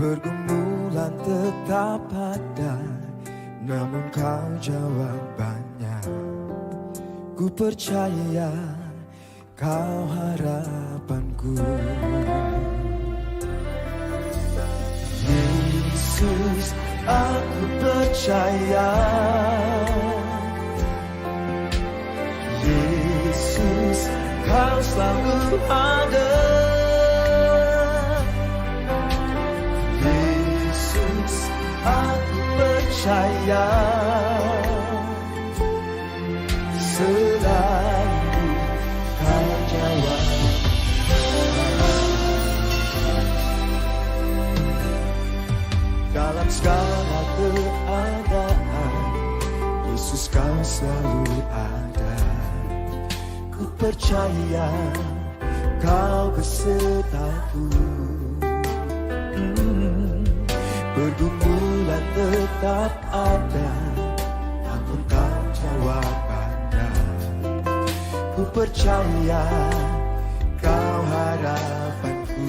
Pergumulan tetap ada, namun kau jawabannya. Ku percaya kau harapanku. Yesus, aku percaya. Yesus, kau selalu ada. Yesus, aku percaya. Selalu kau jawab. Dalam segala keadaan, Yesus kau selalu ada. Ku percaya kau besertaku. Pergumulan tetap ada, namun kau jawabannya. Ku percaya kau harapanku.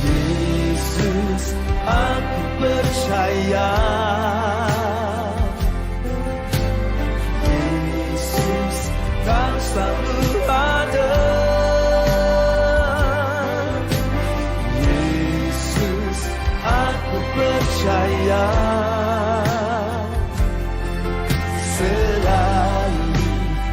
Yesus, aku percaya. Yesus, kau selalu ada. Yesus, aku percaya. Selalu kau jawab.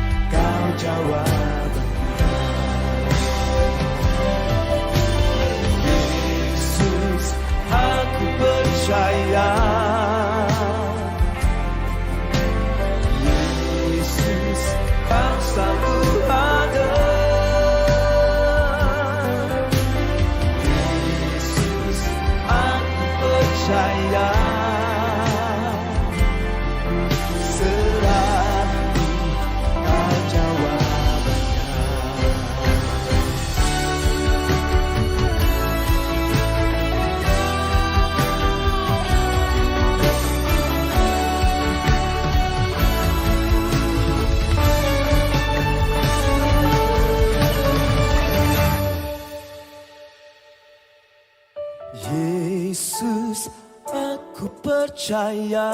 Percaya.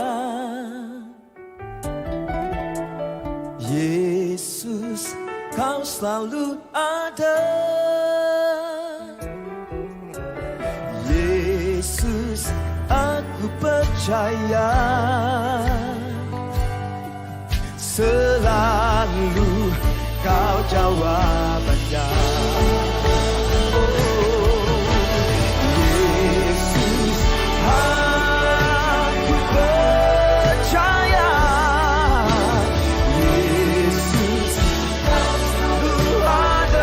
Yesus, kau selalu ada. Yesus, aku percaya. Selalu kau jawabannya. Yesus, aku percaya. Yesus, kau selalu ada.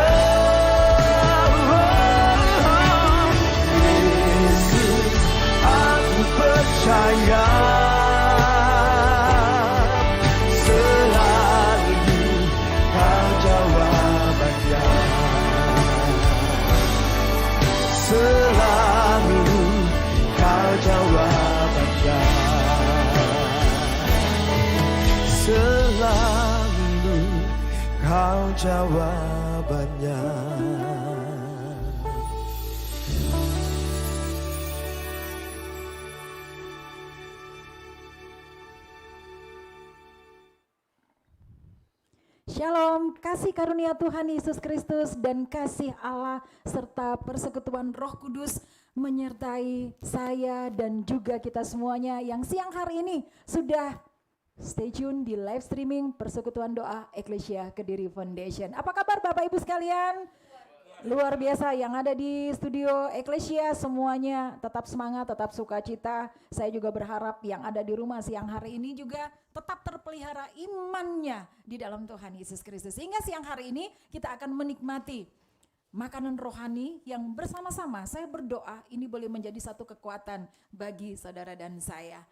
Yesus, aku percaya. Selalu kau jawabannya. Selalu kau jawabannya. Shalom, kasih karunia Tuhan Yesus Kristus dan kasih Allah serta persekutuan Roh Kudus menyertai saya dan juga kita semuanya yang siang hari ini sudah stay tune di live streaming Persekutuan Doa Eklesia Kediri Foundation. Apa kabar Bapak Ibu sekalian? Luar biasa yang ada di studio Eklesia semuanya tetap semangat, tetap sukacita. Saya juga berharap yang ada di rumah siang hari ini juga tetap terpelihara imannya di dalam Tuhan Yesus Kristus. Sehingga siang hari ini kita akan menikmati makanan rohani yang bersama-sama saya berdoa ini boleh menjadi satu kekuatan bagi saudara dan saya.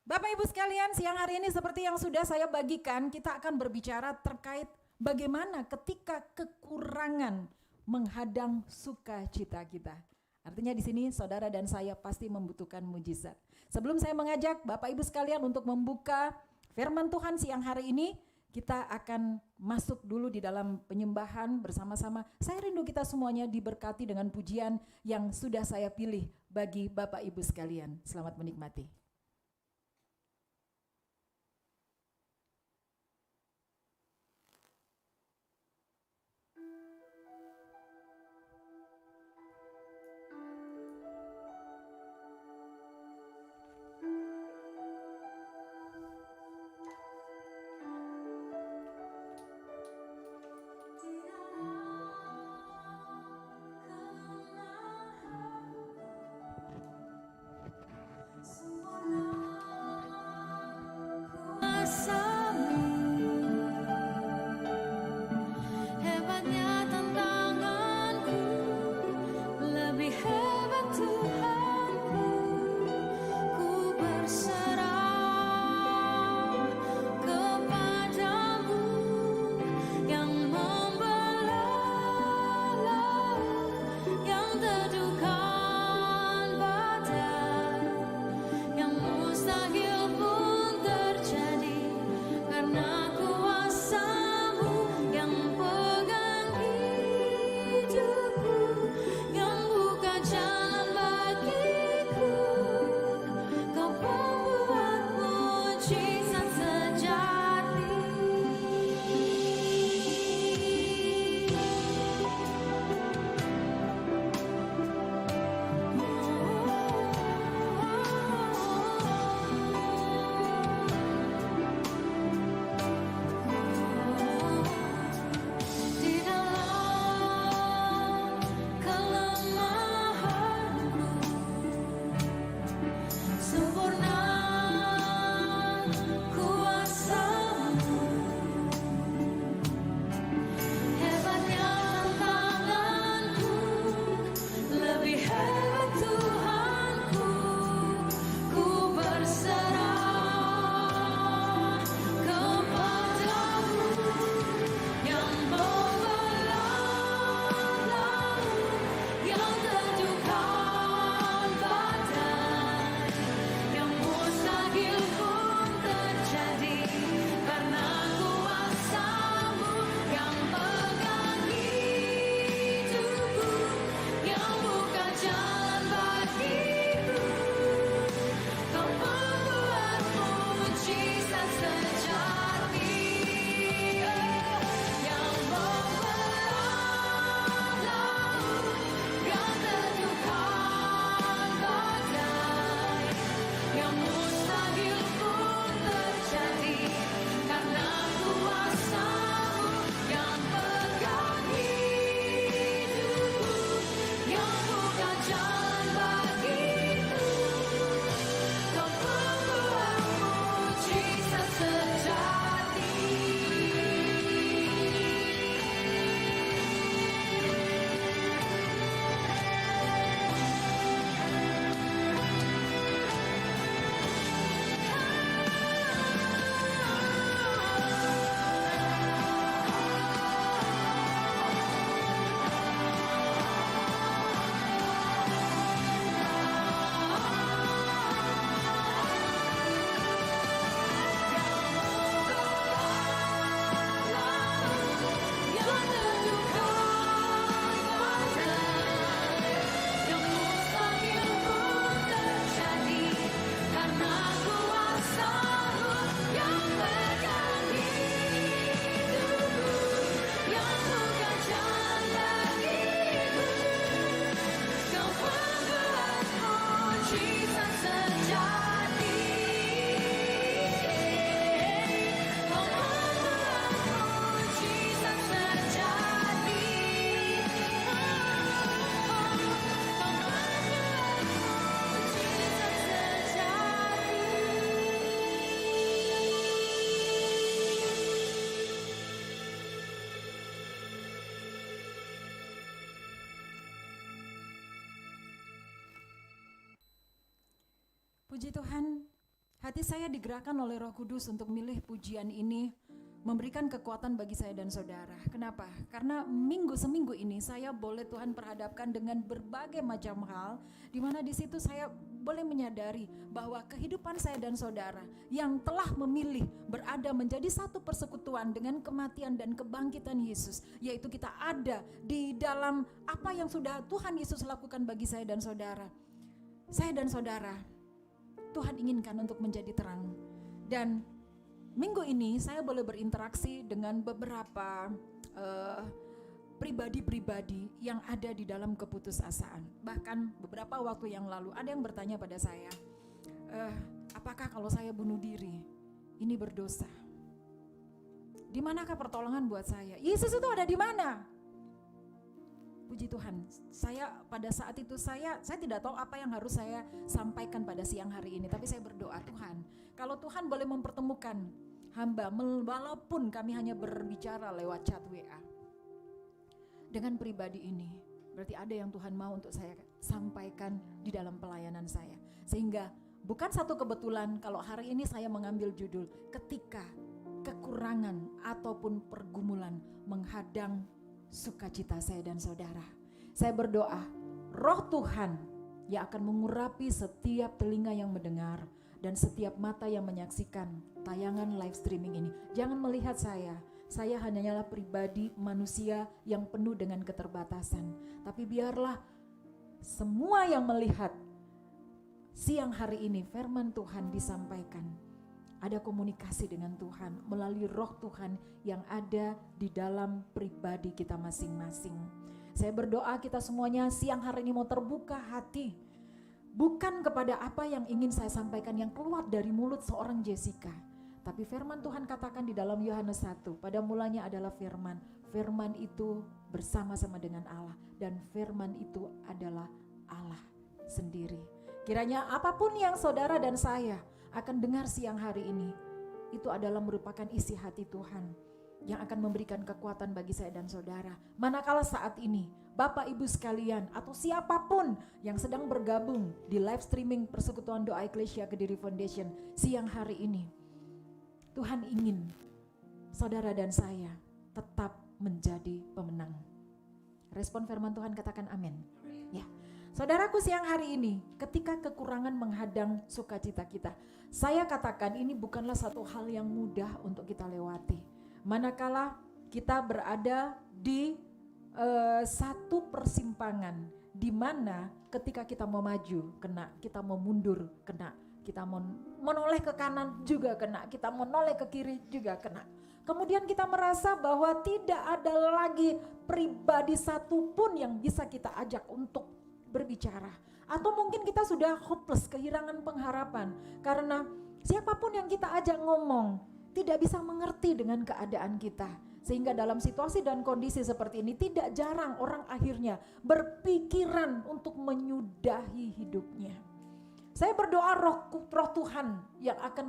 Bapak Ibu sekalian, siang hari ini seperti yang sudah saya bagikan, kita akan berbicara terkait bagaimana ketika kekurangan menghadang sukacita kita. Artinya di sini saudara dan saya pasti membutuhkan mujizat. Sebelum saya mengajak Bapak Ibu sekalian untuk membuka firman Tuhan siang hari ini, kita akan masuk dulu di dalam penyembahan bersama-sama. Saya rindu kita semuanya diberkati dengan pujian yang sudah saya pilih bagi Bapak Ibu sekalian. Selamat menikmati. Puji Tuhan, hati saya digerakkan oleh Roh Kudus untuk milih pujian ini, memberikan kekuatan bagi saya dan saudara. Kenapa? Karena seminggu ini saya boleh Tuhan perhadapkan dengan berbagai macam hal, di mana di situ saya boleh menyadari bahwa kehidupan saya dan saudara yang telah memilih berada menjadi satu persekutuan dengan kematian dan kebangkitan Yesus, yaitu kita ada di dalam apa yang sudah Tuhan Yesus lakukan bagi saya dan saudara. Saya dan saudara, Tuhan inginkan untuk menjadi terang. Dan minggu ini saya boleh berinteraksi dengan beberapa pribadi-pribadi yang ada di dalam keputusasaan. Bahkan beberapa waktu yang lalu ada yang bertanya pada saya, apakah kalau saya bunuh diri ini berdosa? Di manakah pertolongan buat saya? Yesus itu ada di mana? Puji Tuhan, saya pada saat itu saya tidak tahu apa yang harus saya sampaikan pada siang hari ini, tapi saya berdoa, Tuhan, kalau Tuhan boleh mempertemukan hamba, walaupun kami hanya berbicara lewat chat WA, dengan pribadi ini, berarti ada yang Tuhan mau untuk saya sampaikan di dalam pelayanan saya. Sehingga bukan satu kebetulan kalau hari ini saya mengambil judul ketika kekurangan ataupun pergumulan menghadang sukacita saya dan saudara. Saya berdoa, Roh Tuhan yang akan mengurapi setiap telinga yang mendengar dan setiap mata yang menyaksikan tayangan live streaming ini. Jangan melihat saya hanyalah pribadi manusia yang penuh dengan keterbatasan. Tapi biarlah semua yang melihat siang hari ini firman Tuhan disampaikan. Ada komunikasi dengan Tuhan melalui Roh Tuhan yang ada di dalam pribadi kita masing-masing. Saya berdoa kita semuanya siang hari ini mau terbuka hati. Bukan kepada apa yang ingin saya sampaikan yang keluar dari mulut seorang Jessica. Tapi firman Tuhan katakan di dalam Yohanes 1, pada mulanya adalah firman. Firman itu bersama-sama dengan Allah dan firman itu adalah Allah sendiri. Kiranya apapun yang saudara dan saya akan dengar siang hari ini, itu adalah merupakan isi hati Tuhan yang akan memberikan kekuatan bagi saya dan saudara. Manakala saat ini Bapak Ibu sekalian atau siapapun yang sedang bergabung di live streaming Persekutuan Doa Eklesia Kediri Foundation siang hari ini, Tuhan ingin saudara dan saya tetap menjadi pemenang. Respon firman Tuhan katakan amin. Ya, saudaraku siang hari ini ketika kekurangan menghadang sukacita kita, saya katakan ini bukanlah satu hal yang mudah untuk kita lewati. Manakala kita berada di satu persimpangan di mana ketika kita mau maju kena, kita mau mundur kena. Kita mau menoleh ke kanan juga kena, kita mau menoleh ke kiri juga kena. Kemudian kita merasa bahwa tidak ada lagi pribadi satupun yang bisa kita ajak untuk berbicara. Atau mungkin kita sudah hopeless, kehilangan pengharapan. Karena siapapun yang kita ajak ngomong tidak bisa mengerti dengan keadaan kita. Sehingga dalam situasi dan kondisi seperti ini tidak jarang orang akhirnya berpikiran untuk menyudahi hidupnya. Saya berdoa roh Tuhan yang akan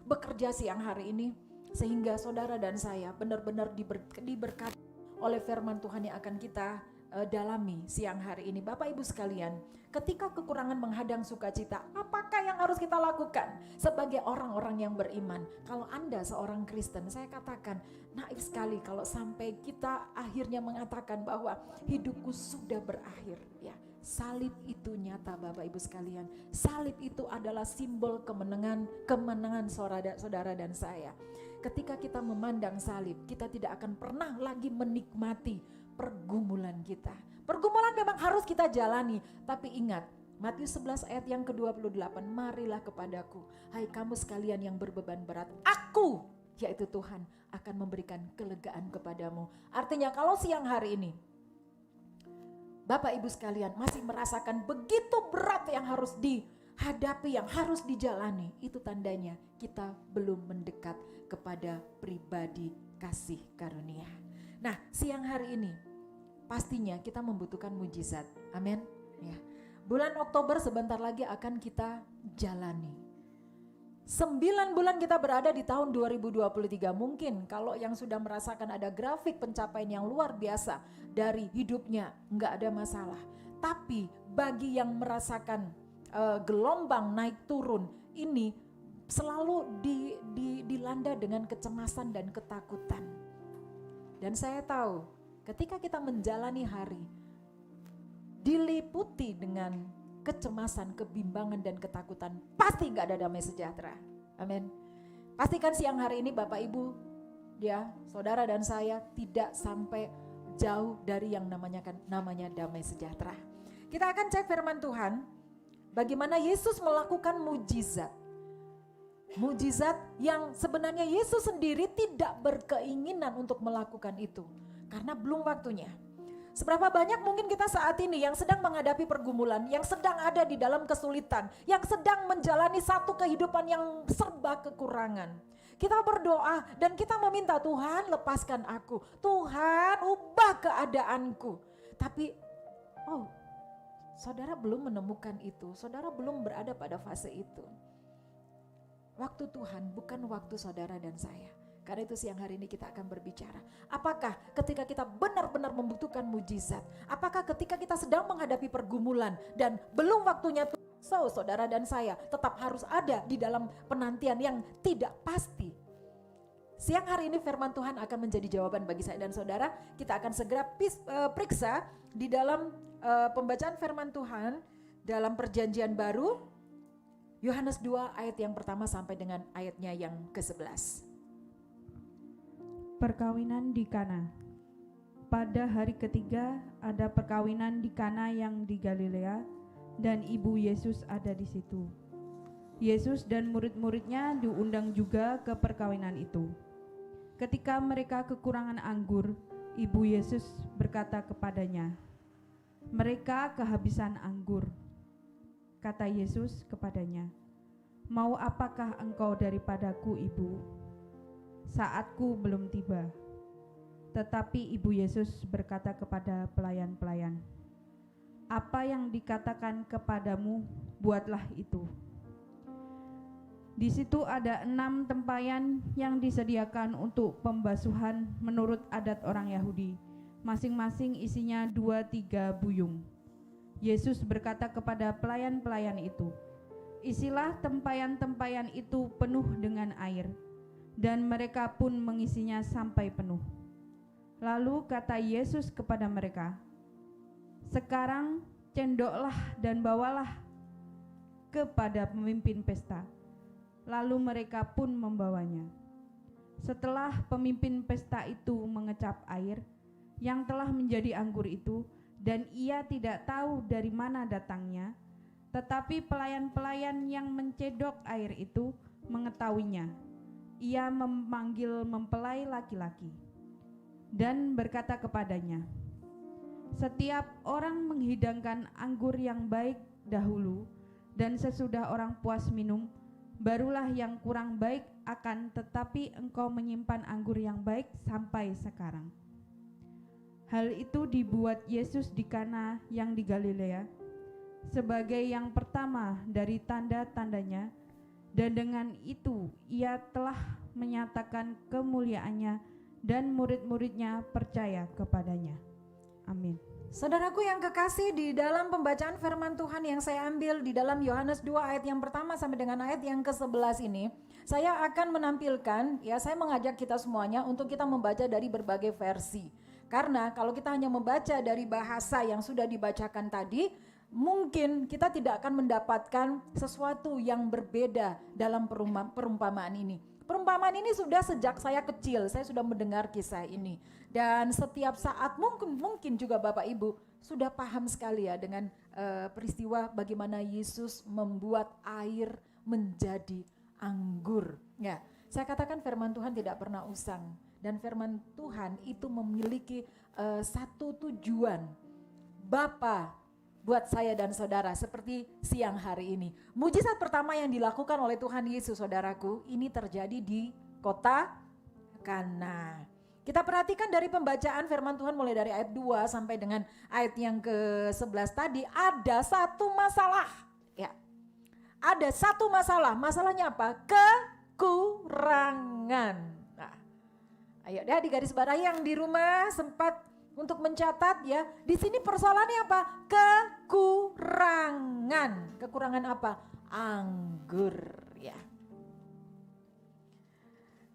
bekerja siang hari ini sehingga saudara dan saya benar-benar diberkati oleh firman Tuhan yang akan kita dalami siang hari ini. Bapak Ibu sekalian, ketika kekurangan menghadang sukacita, apakah yang harus kita lakukan sebagai orang-orang yang beriman? Kalau Anda seorang Kristen, saya katakan naif sekali kalau sampai kita akhirnya mengatakan bahwa hidupku sudah berakhir, ya. Salib itu nyata Bapak Ibu sekalian. Salib itu adalah simbol kemenangan saudara dan saya. Ketika kita memandang salib, kita tidak akan pernah lagi menikmati pergumulan kita. Pergumulan memang harus kita jalani, tapi ingat Matius 11 ayat yang ke-28, marilah kepadaku, hai kamu sekalian yang berbeban berat, aku, yaitu Tuhan, akan memberikan kelegaan kepadamu. Artinya kalau siang hari ini Bapak Ibu sekalian masih merasakan begitu berat yang harus dihadapi, yang harus dijalani, itu tandanya kita belum mendekat kepada pribadi kasih karunia. Nah, siang hari ini pastinya kita membutuhkan mujizat. Amin. Ya. Bulan Oktober sebentar lagi akan kita jalani. 9 bulan kita berada di tahun 2023. Mungkin kalau yang sudah merasakan ada grafik pencapaian yang luar biasa dari hidupnya, enggak ada masalah. Tapi bagi yang merasakan gelombang naik turun ini selalu dilanda dengan kecemasan dan ketakutan. Dan saya tahu ketika kita menjalani hari diliputi dengan kecemasan, kebimbangan dan ketakutan, pasti gak ada damai sejahtera. Amin. Pastikan siang hari ini Bapak Ibu, ya, saudara dan saya tidak sampai jauh dari yang namanya damai sejahtera. Kita akan cek firman Tuhan, bagaimana Yesus melakukan mujizat. Mujizat yang sebenarnya Yesus sendiri tidak berkeinginan untuk melakukan itu, karena belum waktunya. Seberapa banyak mungkin kita saat ini yang sedang menghadapi pergumulan, yang sedang ada di dalam kesulitan, yang sedang menjalani satu kehidupan yang serba kekurangan. Kita berdoa dan kita meminta, Tuhan lepaskan aku, Tuhan ubah keadaanku. Tapi saudara belum menemukan itu, saudara belum berada pada fase itu. Waktu Tuhan bukan waktu saudara dan saya. Karena itu siang hari ini kita akan berbicara. Apakah ketika kita benar-benar membutuhkan mujizat? Apakah ketika kita sedang menghadapi pergumulan dan belum waktunya, saudara dan saya tetap harus ada di dalam penantian yang tidak pasti? Siang hari ini firman Tuhan akan menjadi jawaban bagi saya dan saudara. Kita akan segera periksa di dalam pembacaan firman Tuhan dalam perjanjian baru. Yohanes 2 ayat yang pertama sampai dengan ayatnya yang ke-11. Perkawinan di Kana. Pada hari ketiga ada perkawinan di Kana yang di Galilea, dan ibu Yesus ada di situ. Yesus dan murid-muridnya diundang juga ke perkawinan itu. Ketika mereka kekurangan anggur, ibu Yesus berkata kepadanya, "Mereka kehabisan anggur." Kata Yesus kepadanya, "Mau apakah engkau daripadaku, ibu? Saatku belum tiba." Tetapi ibu Yesus berkata kepada pelayan-pelayan, "Apa yang dikatakan kepadamu, buatlah itu." Di situ ada 6 tempayan yang disediakan untuk pembasuhan menurut adat orang Yahudi, masing-masing isinya 2-3 buyung. Yesus berkata kepada pelayan-pelayan itu, "Isilah tempayan-tempayan itu penuh dengan air." Dan mereka pun mengisinya sampai penuh. Lalu kata Yesus kepada mereka, "Sekarang cendoklah dan bawalah kepada pemimpin pesta." Lalu mereka pun membawanya. Setelah pemimpin pesta itu mengecap air yang telah menjadi anggur itu, dan ia tidak tahu dari mana datangnya, tetapi pelayan-pelayan yang mencedok air itu mengetahuinya. Ia memanggil mempelai laki-laki dan berkata kepadanya, "Setiap orang menghidangkan anggur yang baik dahulu, dan sesudah orang puas minum, barulah yang kurang baik akan, tetapi engkau menyimpan anggur yang baik sampai sekarang." Hal itu dibuat Yesus di Kana yang di Galilea sebagai yang pertama dari tanda-tandanya, dan dengan itu ia telah menyatakan kemuliaannya, dan murid-muridnya percaya kepadanya. Amin. Saudaraku yang kekasih, di dalam pembacaan firman Tuhan yang saya ambil di dalam Yohanes 2 ayat yang pertama sampai dengan ayat yang ke-11 ini, saya akan menampilkan, saya mengajak kita semuanya untuk kita membaca dari berbagai versi. Karena kalau kita hanya membaca dari bahasa yang sudah dibacakan tadi, mungkin kita tidak akan mendapatkan sesuatu yang berbeda dalam perumpamaan ini. Perumpamaan ini sudah sejak saya kecil, saya sudah mendengar kisah ini. Dan setiap saat mungkin juga Bapak Ibu sudah paham sekali ya dengan peristiwa bagaimana Yesus membuat air menjadi anggur. Ya, saya katakan firman Tuhan tidak pernah usang. Dan firman Tuhan itu memiliki satu tujuan Bapa buat saya dan saudara seperti siang hari ini. Mujizat pertama yang dilakukan oleh Tuhan Yesus, saudaraku, ini terjadi di kota Kana. Kita perhatikan dari pembacaan firman Tuhan mulai dari ayat 2 sampai dengan ayat yang ke-11 tadi, ada satu masalah. Ya. Ada satu masalah. Masalahnya apa? Kekurangan. Ayo deh di garis bawahi yang di rumah sempat untuk mencatat ya. Di sini persoalannya apa? Kekurangan. Kekurangan apa? Anggur ya.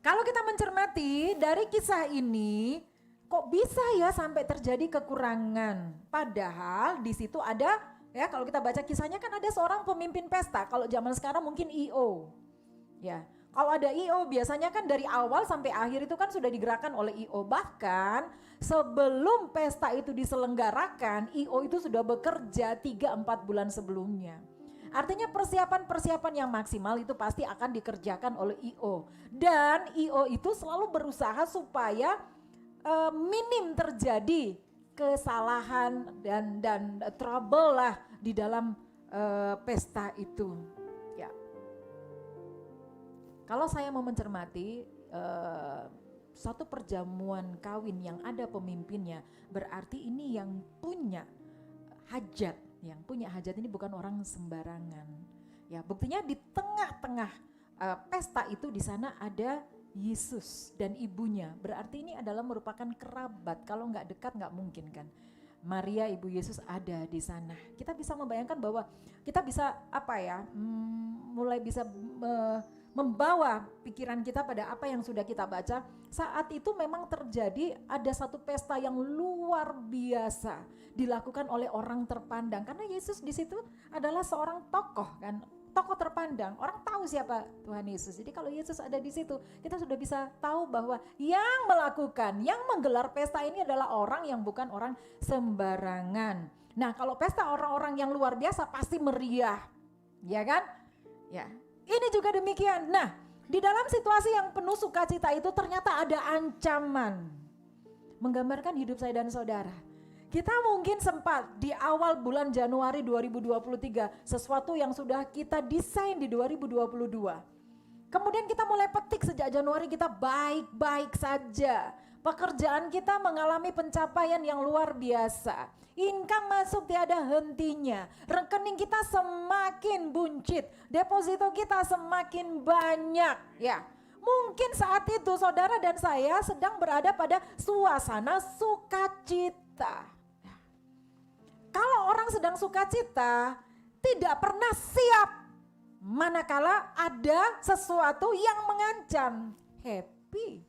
Kalau kita mencermati dari kisah ini, kok bisa ya sampai terjadi kekurangan? Padahal di situ ada Ya, kalau kita baca kisahnya kan ada seorang pemimpin pesta. Kalau zaman sekarang mungkin IO. Ya, kalau ada IO biasanya kan dari awal sampai akhir itu kan sudah digerakkan oleh IO. Bahkan sebelum pesta itu diselenggarakan, IO itu sudah bekerja 3-4 bulan sebelumnya. Artinya persiapan-persiapan yang maksimal itu pasti akan dikerjakan oleh IO. Dan IO itu selalu berusaha supaya minim terjadi kesalahan dan trouble lah di dalam pesta itu. Ya. Kalau saya mau mencermati satu perjamuan kawin yang ada pemimpinnya, berarti ini yang punya hajat. Yang punya hajat ini bukan orang sembarangan. Ya, buktinya di tengah-tengah pesta itu di sana ada Yesus dan ibunya. Berarti ini adalah merupakan kerabat. Kalau nggak dekat nggak mungkin kan. Maria ibu Yesus ada di sana. Kita bisa membayangkan bahwa kita bisa mulai bisa membawa pikiran kita pada apa yang sudah kita baca. Saat itu memang terjadi ada satu pesta yang luar biasa dilakukan oleh orang terpandang. Karena Yesus di situ adalah seorang tokoh kan. Tokoh terpandang, orang tahu siapa Tuhan Yesus. Jadi kalau Yesus ada di situ, kita sudah bisa tahu bahwa yang melakukan, yang menggelar pesta ini adalah orang yang bukan orang sembarangan. Nah, kalau pesta orang-orang yang luar biasa pasti meriah, ya kan? Ya, ini juga demikian. Nah, di dalam situasi yang penuh sukacita itu ternyata ada ancaman. Menggambarkan hidup saya dan saudara. Kita mungkin sempat di awal bulan Januari 2023 sesuatu yang sudah kita desain di 2022. Kemudian kita mulai petik sejak Januari kita baik-baik saja. Pekerjaan kita mengalami pencapaian yang luar biasa. Income masuk tiada hentinya. Rekening kita semakin buncit. Deposito kita semakin banyak. Ya, mungkin saat itu saudara dan saya sedang berada pada suasana sukacita. Kalau orang sedang sukacita, tidak pernah siap manakala ada sesuatu yang mengancam. Happy,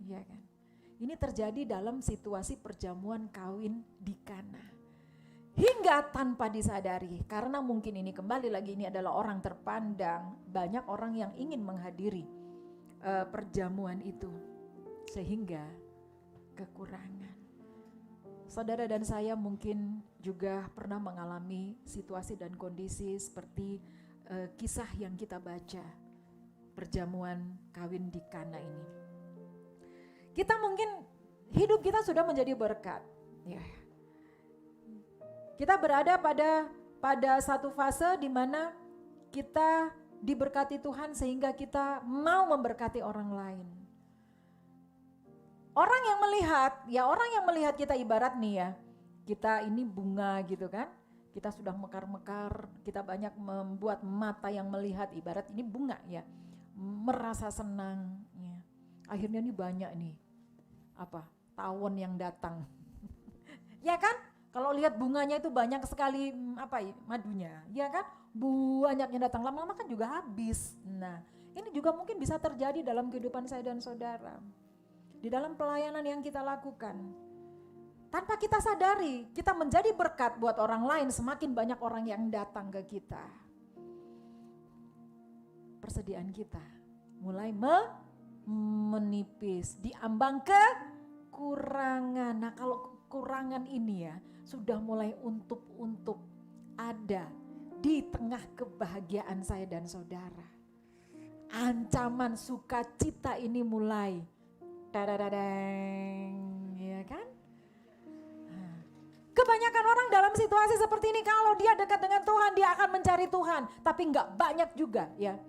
iya kan? Ini terjadi dalam situasi perjamuan kawin di Kana. Hingga tanpa disadari, karena mungkin ini kembali lagi ini adalah orang terpandang, banyak orang yang ingin menghadiri perjamuan itu, sehingga kekurangan. Saudara dan saya mungkin juga pernah mengalami situasi dan kondisi seperti kisah yang kita baca, perjamuan kawin di Kana ini. Kita mungkin hidup kita sudah menjadi berkat. Ya. Kita berada pada satu fase di mana kita diberkati Tuhan sehingga kita mau memberkati orang lain. Orang yang melihat kita ibarat nih ya, kita ini bunga gitu kan, kita sudah mekar-mekar, kita banyak membuat mata yang melihat ibarat ini bunga ya, merasa senang ya. Akhirnya nih banyak nih, tawon yang datang, ya kan? Kalau lihat bunganya itu banyak sekali madunya, ya kan? Banyaknya datang, lama-lama kan juga habis. Nah, ini juga mungkin bisa terjadi dalam kehidupan saya dan saudara. Di dalam pelayanan yang kita lakukan. Tanpa kita sadari, kita menjadi berkat buat orang lain, semakin banyak orang yang datang ke kita. Persediaan kita mulai menipis, diambang kekurangan. Nah, kalau kekurangan ini ya, sudah mulai untuk ada di tengah kebahagiaan saya dan saudara. Ancaman sukacita ini mulai ya kan? Kebanyakan orang dalam situasi seperti ini kalau dia dekat dengan Tuhan dia akan mencari Tuhan, tapi enggak banyak juga ya.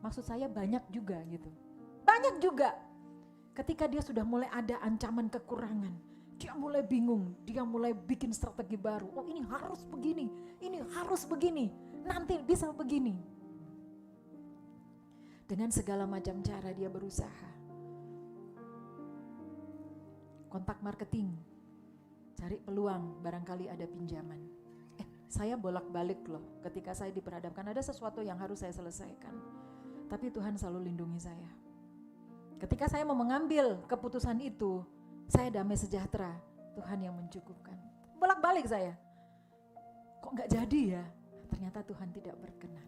Maksud saya banyak juga gitu. Banyak juga. Ketika dia sudah mulai ada ancaman kekurangan, dia mulai bingung, dia mulai bikin strategi baru. Oh, ini harus begini, ini harus begini, nanti bisa begini. Dengan segala macam cara dia berusaha. Kontak marketing, cari peluang, barangkali ada pinjaman. Saya bolak-balik loh, ketika saya diperhadapkan ada sesuatu yang harus saya selesaikan. Tapi Tuhan selalu lindungi saya. Ketika saya mau mengambil keputusan itu, saya damai sejahtera, Tuhan yang mencukupkan. Bolak-balik saya. kok nggak jadi ya? Ternyata Tuhan tidak berkenan.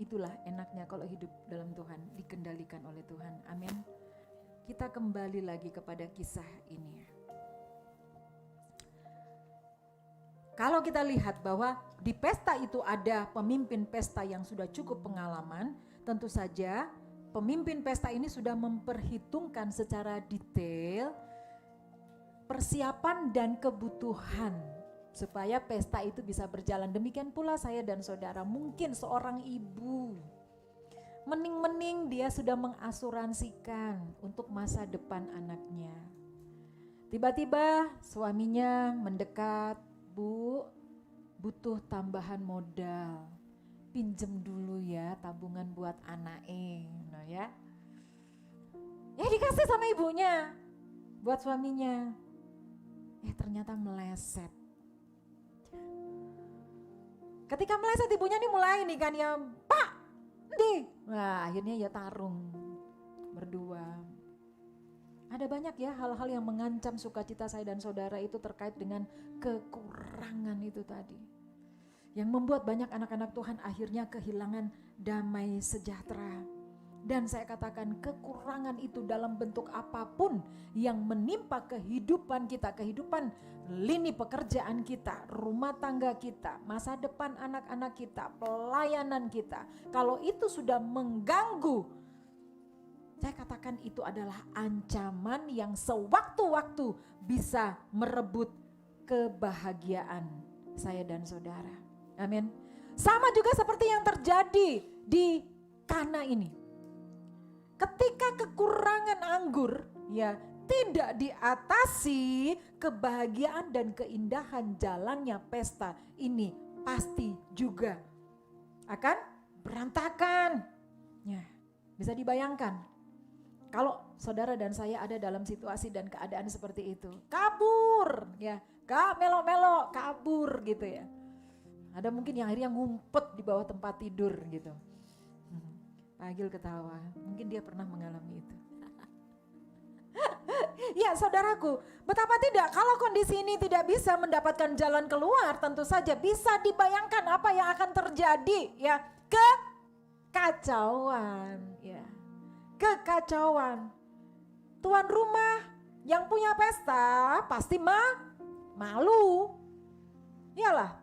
Itulah enaknya kalau hidup dalam Tuhan, dikendalikan oleh Tuhan. Amin. Kita kembali lagi kepada kisah ini. Kalau kita lihat bahwa di pesta itu ada pemimpin pesta yang sudah cukup pengalaman, tentu saja pemimpin pesta ini sudah memperhitungkan secara detail persiapan dan kebutuhan supaya pesta itu bisa berjalan. Demikian pula saya dan saudara, mungkin seorang ibu mening-mening dia sudah mengasuransikan untuk masa depan anaknya. Tiba-tiba suaminya mendekat, "Bu, butuh tambahan modal, pinjem dulu ya tabungan buat anaknya." Nah ya dikasih sama ibunya buat suaminya. Ternyata meleset. Ketika meleset ibunya nih mulai nih kan ya, "Pak, nih." Nah akhirnya ya tarung berdua. Ada banyak ya hal-hal yang mengancam sukacita saya dan saudara itu terkait dengan kekurangan itu tadi. Yang membuat banyak anak-anak Tuhan akhirnya kehilangan damai sejahtera. Dan saya katakan kekurangan itu dalam bentuk apapun yang menimpa kehidupan kita, kehidupan lini pekerjaan kita, rumah tangga kita, masa depan anak-anak kita, pelayanan kita. Kalau itu sudah mengganggu, saya katakan itu adalah ancaman yang sewaktu-waktu bisa merebut kebahagiaan saya dan saudara. Amin. Sama juga seperti yang terjadi di Kana ini. Ketika kekurangan anggur ya tidak diatasi, kebahagiaan dan keindahan jalannya pesta ini pasti juga akan berantakan. Ya, bisa dibayangkan kalau saudara dan saya ada dalam situasi dan keadaan seperti itu. Kabur ya, gak melo-melo, kabur gitu ya. Ada mungkin yang akhirnya ngumpet di bawah tempat tidur gitu. Pak Agil ketawa, mungkin dia pernah mengalami itu. Ya saudaraku, betapa tidak kalau kondisi ini tidak bisa mendapatkan jalan keluar, tentu saja bisa dibayangkan apa yang akan terjadi ya, kekacauan ya. Kekacauan. Tuan rumah yang punya pesta pasti malu. Iyalah.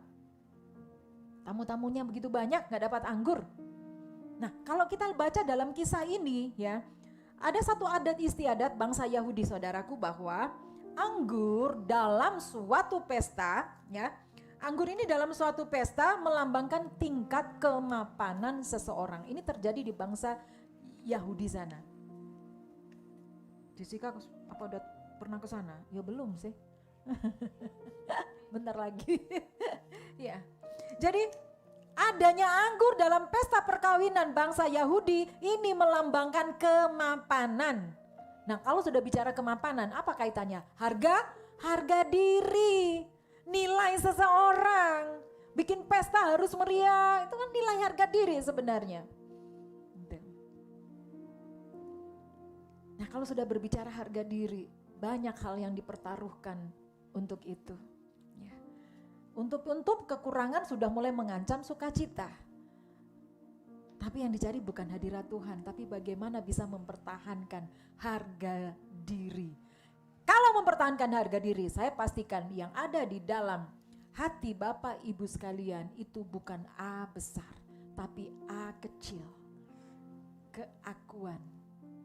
Tamu-tamunya begitu banyak gak dapat anggur. Nah, kalau kita baca dalam kisah ini ya, ada satu adat istiadat bangsa Yahudi saudaraku bahwa anggur dalam suatu pesta ya, anggur ini dalam suatu pesta melambangkan tingkat kemapanan seseorang. Ini terjadi di bangsa Yahudi sana. Jessica apa udah pernah ke sana? Ya belum sih. Bentar lagi. Ya. Jadi adanya anggur dalam pesta perkawinan bangsa Yahudi ini melambangkan kemapanan. Nah, kalau sudah bicara kemapanan, apa kaitannya? Harga diri, nilai seseorang. Bikin pesta harus meriah, itu kan nilai harga diri sebenarnya. Nah, kalau sudah berbicara harga diri, banyak hal yang dipertaruhkan untuk itu. Untuk kekurangan sudah mulai mengancam sukacita. Tapi yang dicari bukan hadirat Tuhan, tapi bagaimana bisa mempertahankan harga diri. Kalau mempertahankan harga diri, saya pastikan yang ada di dalam hati Bapak Ibu sekalian itu bukan A besar, tapi A kecil. Keakuan.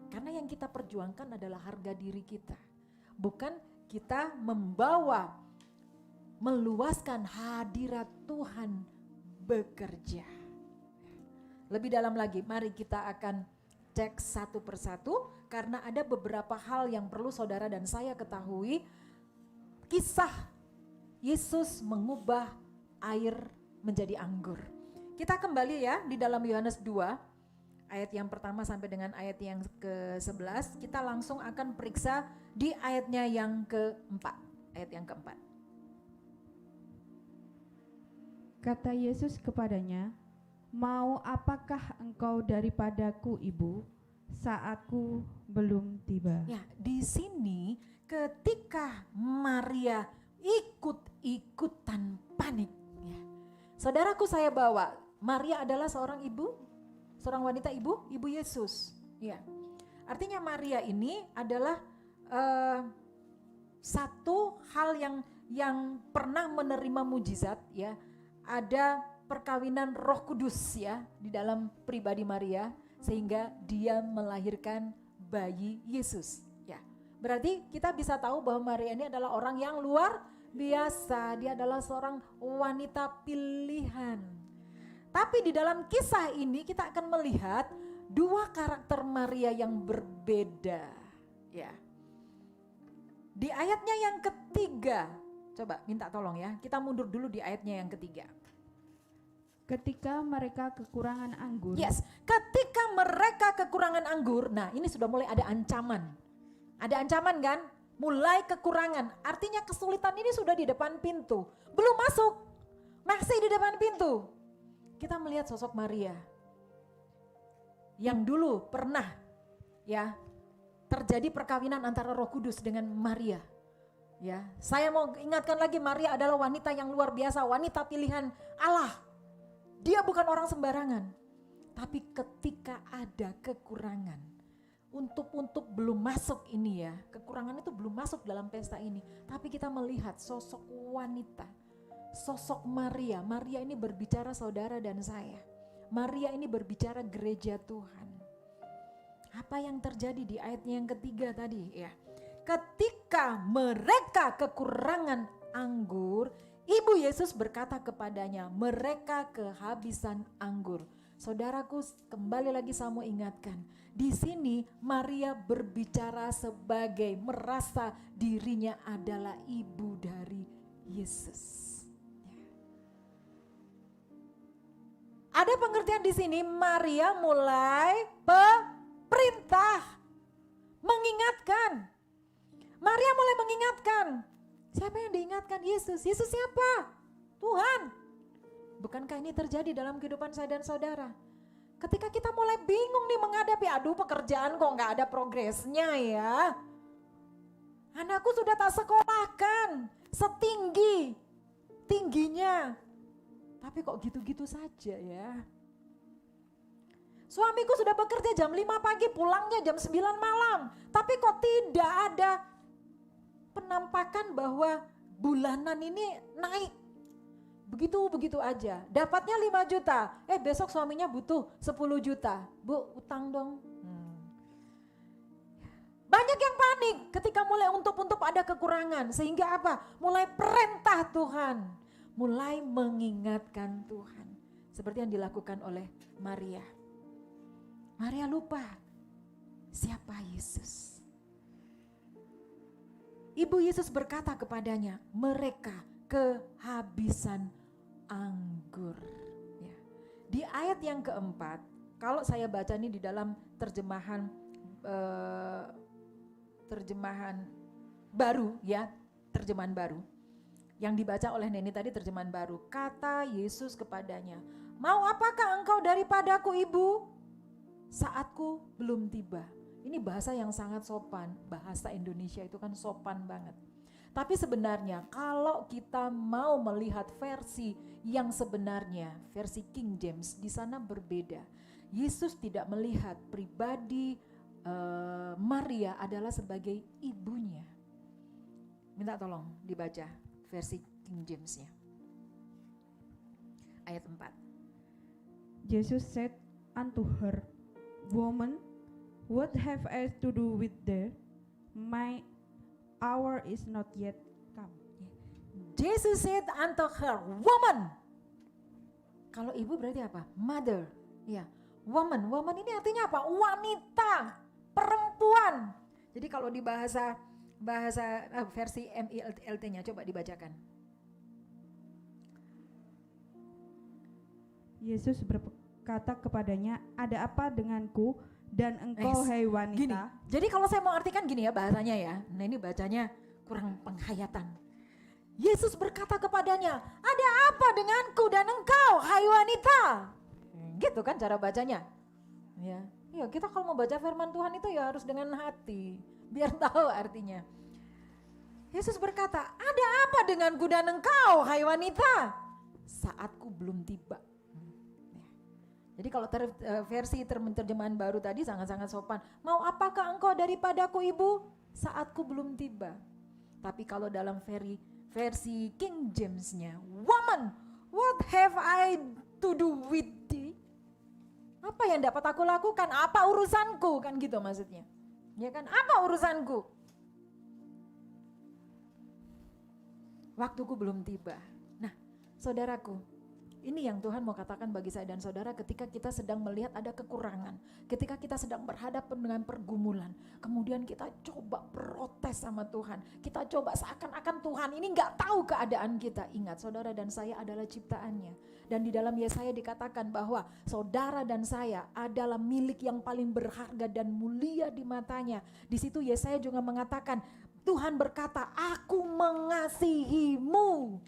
Karena yang kita perjuangkan adalah harga diri kita. Bukan kita meluaskan hadirat Tuhan bekerja. Lebih dalam lagi, mari kita akan cek satu persatu karena ada beberapa hal yang perlu saudara dan saya ketahui. Kisah Yesus mengubah air menjadi anggur. Kita kembali ya di dalam Yohanes 2 ayat yang pertama sampai dengan ayat yang ke-11. Kita langsung akan periksa di ayatnya yang keempat. Ayat yang keempat. Kata Yesus kepadanya, "Mau apakah engkau daripadaku, Ibu? Saatku belum tiba." Ya, di sini ketika Maria ikut-ikutan panik, ya, Saudaraku, saya bawa Maria adalah seorang ibu, seorang wanita ibu Yesus. Ya. Artinya Maria ini adalah satu hal yang pernah menerima mujizat, ya. Ada perkawinan Roh Kudus, ya, di dalam pribadi Maria sehingga dia melahirkan bayi Yesus, ya. Berarti kita bisa tahu bahwa Maria ini adalah orang yang luar biasa. Dia adalah seorang wanita pilihan. Tapi di dalam kisah ini kita akan melihat dua karakter Maria yang berbeda, ya. Di ayatnya yang ketiga, coba minta tolong ya, kita mundur dulu di ayatnya yang ketiga. Ketika mereka kekurangan anggur. Yes, ketika mereka kekurangan anggur, nah ini sudah mulai ada ancaman. Ada ancaman kan? Mulai kekurangan, artinya kesulitan ini sudah di depan pintu. Belum masuk, masih di depan pintu. Kita melihat sosok Maria yang dulu pernah, ya, terjadi perkawinan antara Roh Kudus dengan Maria. Ya, saya mau ingatkan lagi, Maria adalah wanita yang luar biasa, wanita pilihan Allah. Dia bukan orang sembarangan. Tapi ketika ada kekurangan, untuk belum masuk ini ya, kekurangan itu belum masuk dalam pesta ini. Tapi kita melihat sosok wanita, sosok Maria. Maria ini berbicara saudara dan saya. Maria ini berbicara gereja Tuhan. Apa yang terjadi di ayatnya yang ketiga tadi ya. Ketika mereka kekurangan anggur, Ibu Yesus berkata kepadanya, mereka kehabisan anggur. Saudaraku, kembali lagi saya mau ingatkan, di sini Maria berbicara sebagai merasa dirinya adalah ibu dari Yesus. Ada pengertian di sini, Maria mulai perintah, mengingatkan. Maria mulai mengingatkan. Siapa yang diingatkan? Yesus. Yesus siapa? Tuhan. Bukankah ini terjadi dalam kehidupan saya dan saudara? Ketika kita mulai bingung nih menghadapi, aduh pekerjaan kok gak ada progresnya ya. Anakku sudah tak sekolahkan, tingginya. Tapi kok gitu-gitu saja ya. Suamiku sudah bekerja jam 5 pagi, pulangnya jam 9 malam. Tapi kok tidak ada penampakan bahwa bulanan ini naik. Begitu aja, dapatnya 5 juta, besok suaminya butuh 10 juta, Bu utang dong. Banyak yang panik ketika mulai untuk ada kekurangan, sehingga apa? Mulai perintah Tuhan, mulai mengingatkan Tuhan. Seperti yang dilakukan oleh Maria. Maria lupa siapa Yesus. Ibu Yesus berkata kepadanya, mereka kehabisan anggur. Ya. Di ayat yang keempat, kalau saya baca ini di dalam terjemahan baru, ya, terjemahan baru. Yang dibaca oleh Neni tadi terjemahan baru. Kata Yesus kepadanya, mau apakah engkau daripadaku, ibu? Saatku belum tiba. Ini bahasa yang sangat sopan. Bahasa Indonesia itu kan sopan banget. Tapi sebenarnya kalau kita mau melihat versi yang sebenarnya, versi King James, di sana berbeda. Yesus tidak melihat pribadi Maria adalah sebagai ibunya. Minta tolong dibaca versi King James-nya. Ayat 4. Jesus said unto her, Woman, what have I to do with thee? My hour is not yet come. Jesus said unto her, woman. Kalau ibu berarti apa? Mother. Ya, woman. Woman ini artinya apa? Wanita, perempuan. Jadi kalau di bahasa versi MILT-nya coba dibacakan. Yesus berkata kepadanya, ada apa denganku dan engkau hai wanita? Gini, jadi kalau saya mau artikan gini ya bahasanya ya. Nah ini bacanya kurang penghayatan. Yesus berkata kepadanya, ada apa denganku dan engkau hai wanita? Gitu kan cara bacanya. Ya, kita kalau mau baca firman Tuhan itu ya harus dengan hati, biar tahu artinya. Yesus berkata, ada apa denganku dan engkau hai wanita? saatku belum tiba. Ya. Jadi kalau versi terjemahan baru tadi sangat-sangat sopan. Mau apakah engkau daripadaku ibu? Saatku belum tiba. Tapi kalau dalam versi King James-nya, woman, what have I to do with thee? Apa yang dapat aku lakukan? Apa urusanku? Kan gitu maksudnya. Ya kan, apa urusanku? Waktuku belum tiba. Nah, saudaraku, ini yang Tuhan mau katakan bagi saya dan saudara ketika kita sedang melihat ada kekurangan, ketika kita sedang berhadapan dengan pergumulan, kemudian kita coba protes sama Tuhan, kita coba seakan-akan Tuhan ini gak tahu keadaan kita. Ingat, saudara dan saya adalah ciptaannya. Dan di dalam Yesaya dikatakan bahwa saudara dan saya adalah milik yang paling berharga dan mulia di matanya. Di situ Yesaya juga mengatakan, Tuhan berkata, aku mengasihimu.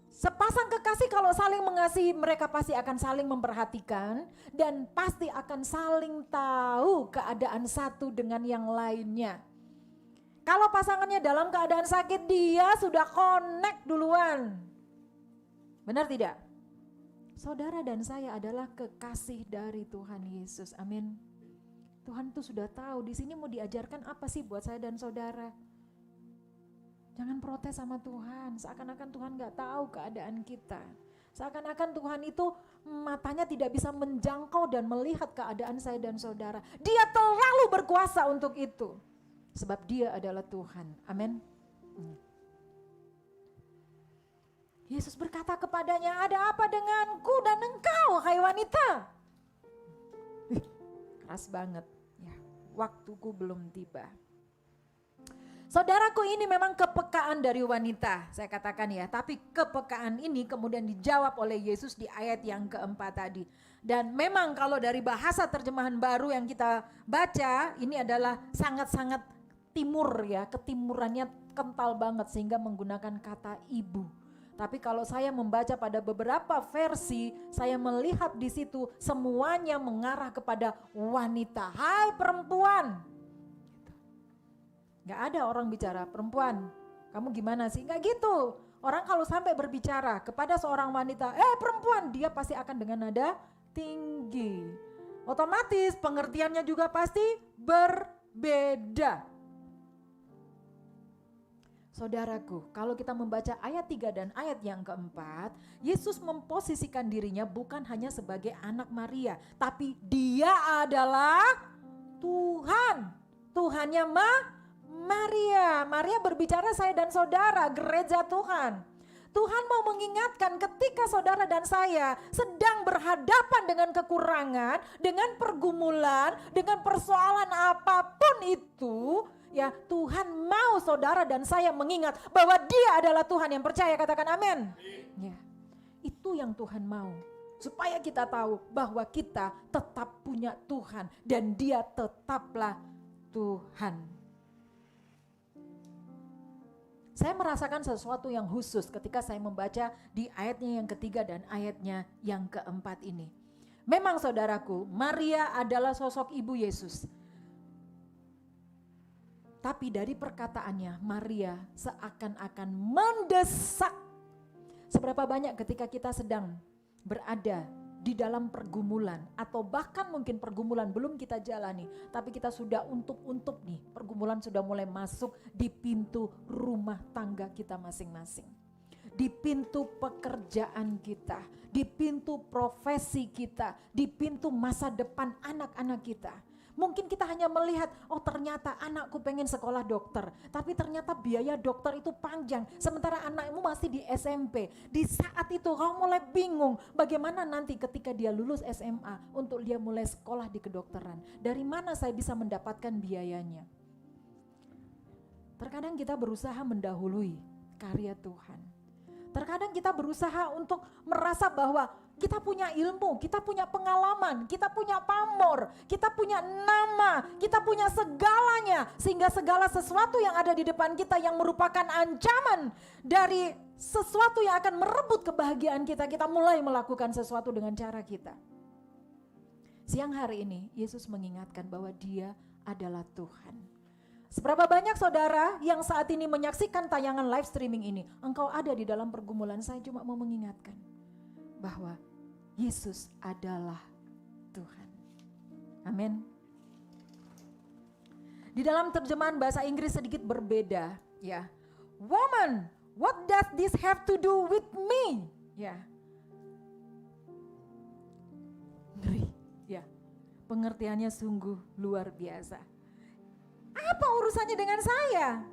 Sepasang kekasih kalau saling mengasihi, mereka pasti akan saling memperhatikan dan pasti akan saling tahu keadaan satu dengan yang lainnya. Kalau pasangannya dalam keadaan sakit, dia sudah connect duluan. Benar tidak? Saudara dan saya adalah kekasih dari Tuhan Yesus. Amin. Tuhan tuh sudah tahu. Di sini mau diajarkan apa sih buat saya dan saudara? Jangan protes sama Tuhan, seakan-akan Tuhan gak tahu keadaan kita. Seakan-akan Tuhan itu matanya tidak bisa menjangkau dan melihat keadaan saya dan saudara. Dia terlalu berkuasa untuk itu. Sebab dia adalah Tuhan. Amin. Yesus berkata kepadanya, ada apa denganku dan engkau, hai wanita? Keras banget. Ya, waktuku belum tiba. Saudaraku, ini memang kepekaan dari wanita, saya katakan ya. Tapi kepekaan ini kemudian dijawab oleh Yesus di ayat yang keempat tadi. Dan memang kalau dari bahasa terjemahan baru yang kita baca, ini adalah sangat-sangat timur ya. Ketimurannya kental banget sehingga menggunakan kata ibu. Tapi kalau saya membaca pada beberapa versi, saya melihat di situ semuanya mengarah kepada wanita. Hai perempuan. Gak ada orang bicara, perempuan kamu gimana sih? Gak gitu. Orang kalau sampai berbicara kepada seorang wanita, perempuan, dia pasti akan dengan nada tinggi. Otomatis pengertiannya juga pasti berbeda. Saudaraku, kalau kita membaca ayat 3 dan ayat yang keempat, Yesus memposisikan dirinya bukan hanya sebagai anak Maria, tapi dia adalah Tuhan. Tuhannya Maria. Maria berbicara saya dan saudara, gereja Tuhan. Tuhan mau mengingatkan ketika saudara dan saya sedang berhadapan dengan kekurangan, dengan pergumulan, dengan persoalan apapun itu, ya Tuhan mau saudara dan saya mengingat bahwa Dia adalah Tuhan yang percaya, katakan amin. Ya, itu yang Tuhan mau. Supaya kita tahu bahwa kita tetap punya Tuhan dan Dia tetaplah Tuhan. Saya merasakan sesuatu yang khusus ketika saya membaca di ayatnya yang ketiga dan ayatnya yang keempat ini. Memang saudaraku, Maria adalah sosok ibu Yesus. Tapi dari perkataannya, Maria seakan-akan mendesak. Seberapa banyak ketika kita sedang berada di dalam pergumulan atau bahkan mungkin pergumulan belum kita jalani, tapi kita sudah untuk nih, pergumulan sudah mulai masuk di pintu rumah tangga kita masing-masing, di pintu pekerjaan kita, di pintu profesi kita, di pintu masa depan anak-anak kita. Mungkin kita hanya melihat, oh ternyata anakku pengen sekolah dokter, tapi ternyata biaya dokter itu panjang, sementara anakmu masih di SMP. Di saat itu kamu mulai bingung, bagaimana nanti ketika dia lulus SMA untuk dia mulai sekolah di kedokteran. Dari mana saya bisa mendapatkan biayanya? Terkadang kita berusaha mendahului karya Tuhan. Terkadang kita berusaha untuk merasa bahwa kita punya ilmu, kita punya pengalaman, kita punya pamor, kita punya nama, kita punya segalanya. Sehingga segala sesuatu yang ada di depan kita yang merupakan ancaman dari sesuatu yang akan merebut kebahagiaan kita, kita mulai melakukan sesuatu dengan cara kita. Siang hari ini Yesus mengingatkan bahwa Dia adalah Tuhan. Seberapa banyak saudara yang saat ini menyaksikan tayangan live streaming ini, engkau ada di dalam pergumulan. Saya cuma mau mengingatkan bahwa Yesus adalah Tuhan. Amin. Di dalam terjemahan bahasa Inggris sedikit berbeda, ya. Woman, what does this have to do with me? Ya. Ngeri, ya. Pengertiannya sungguh luar biasa. Apa urusannya dengan saya?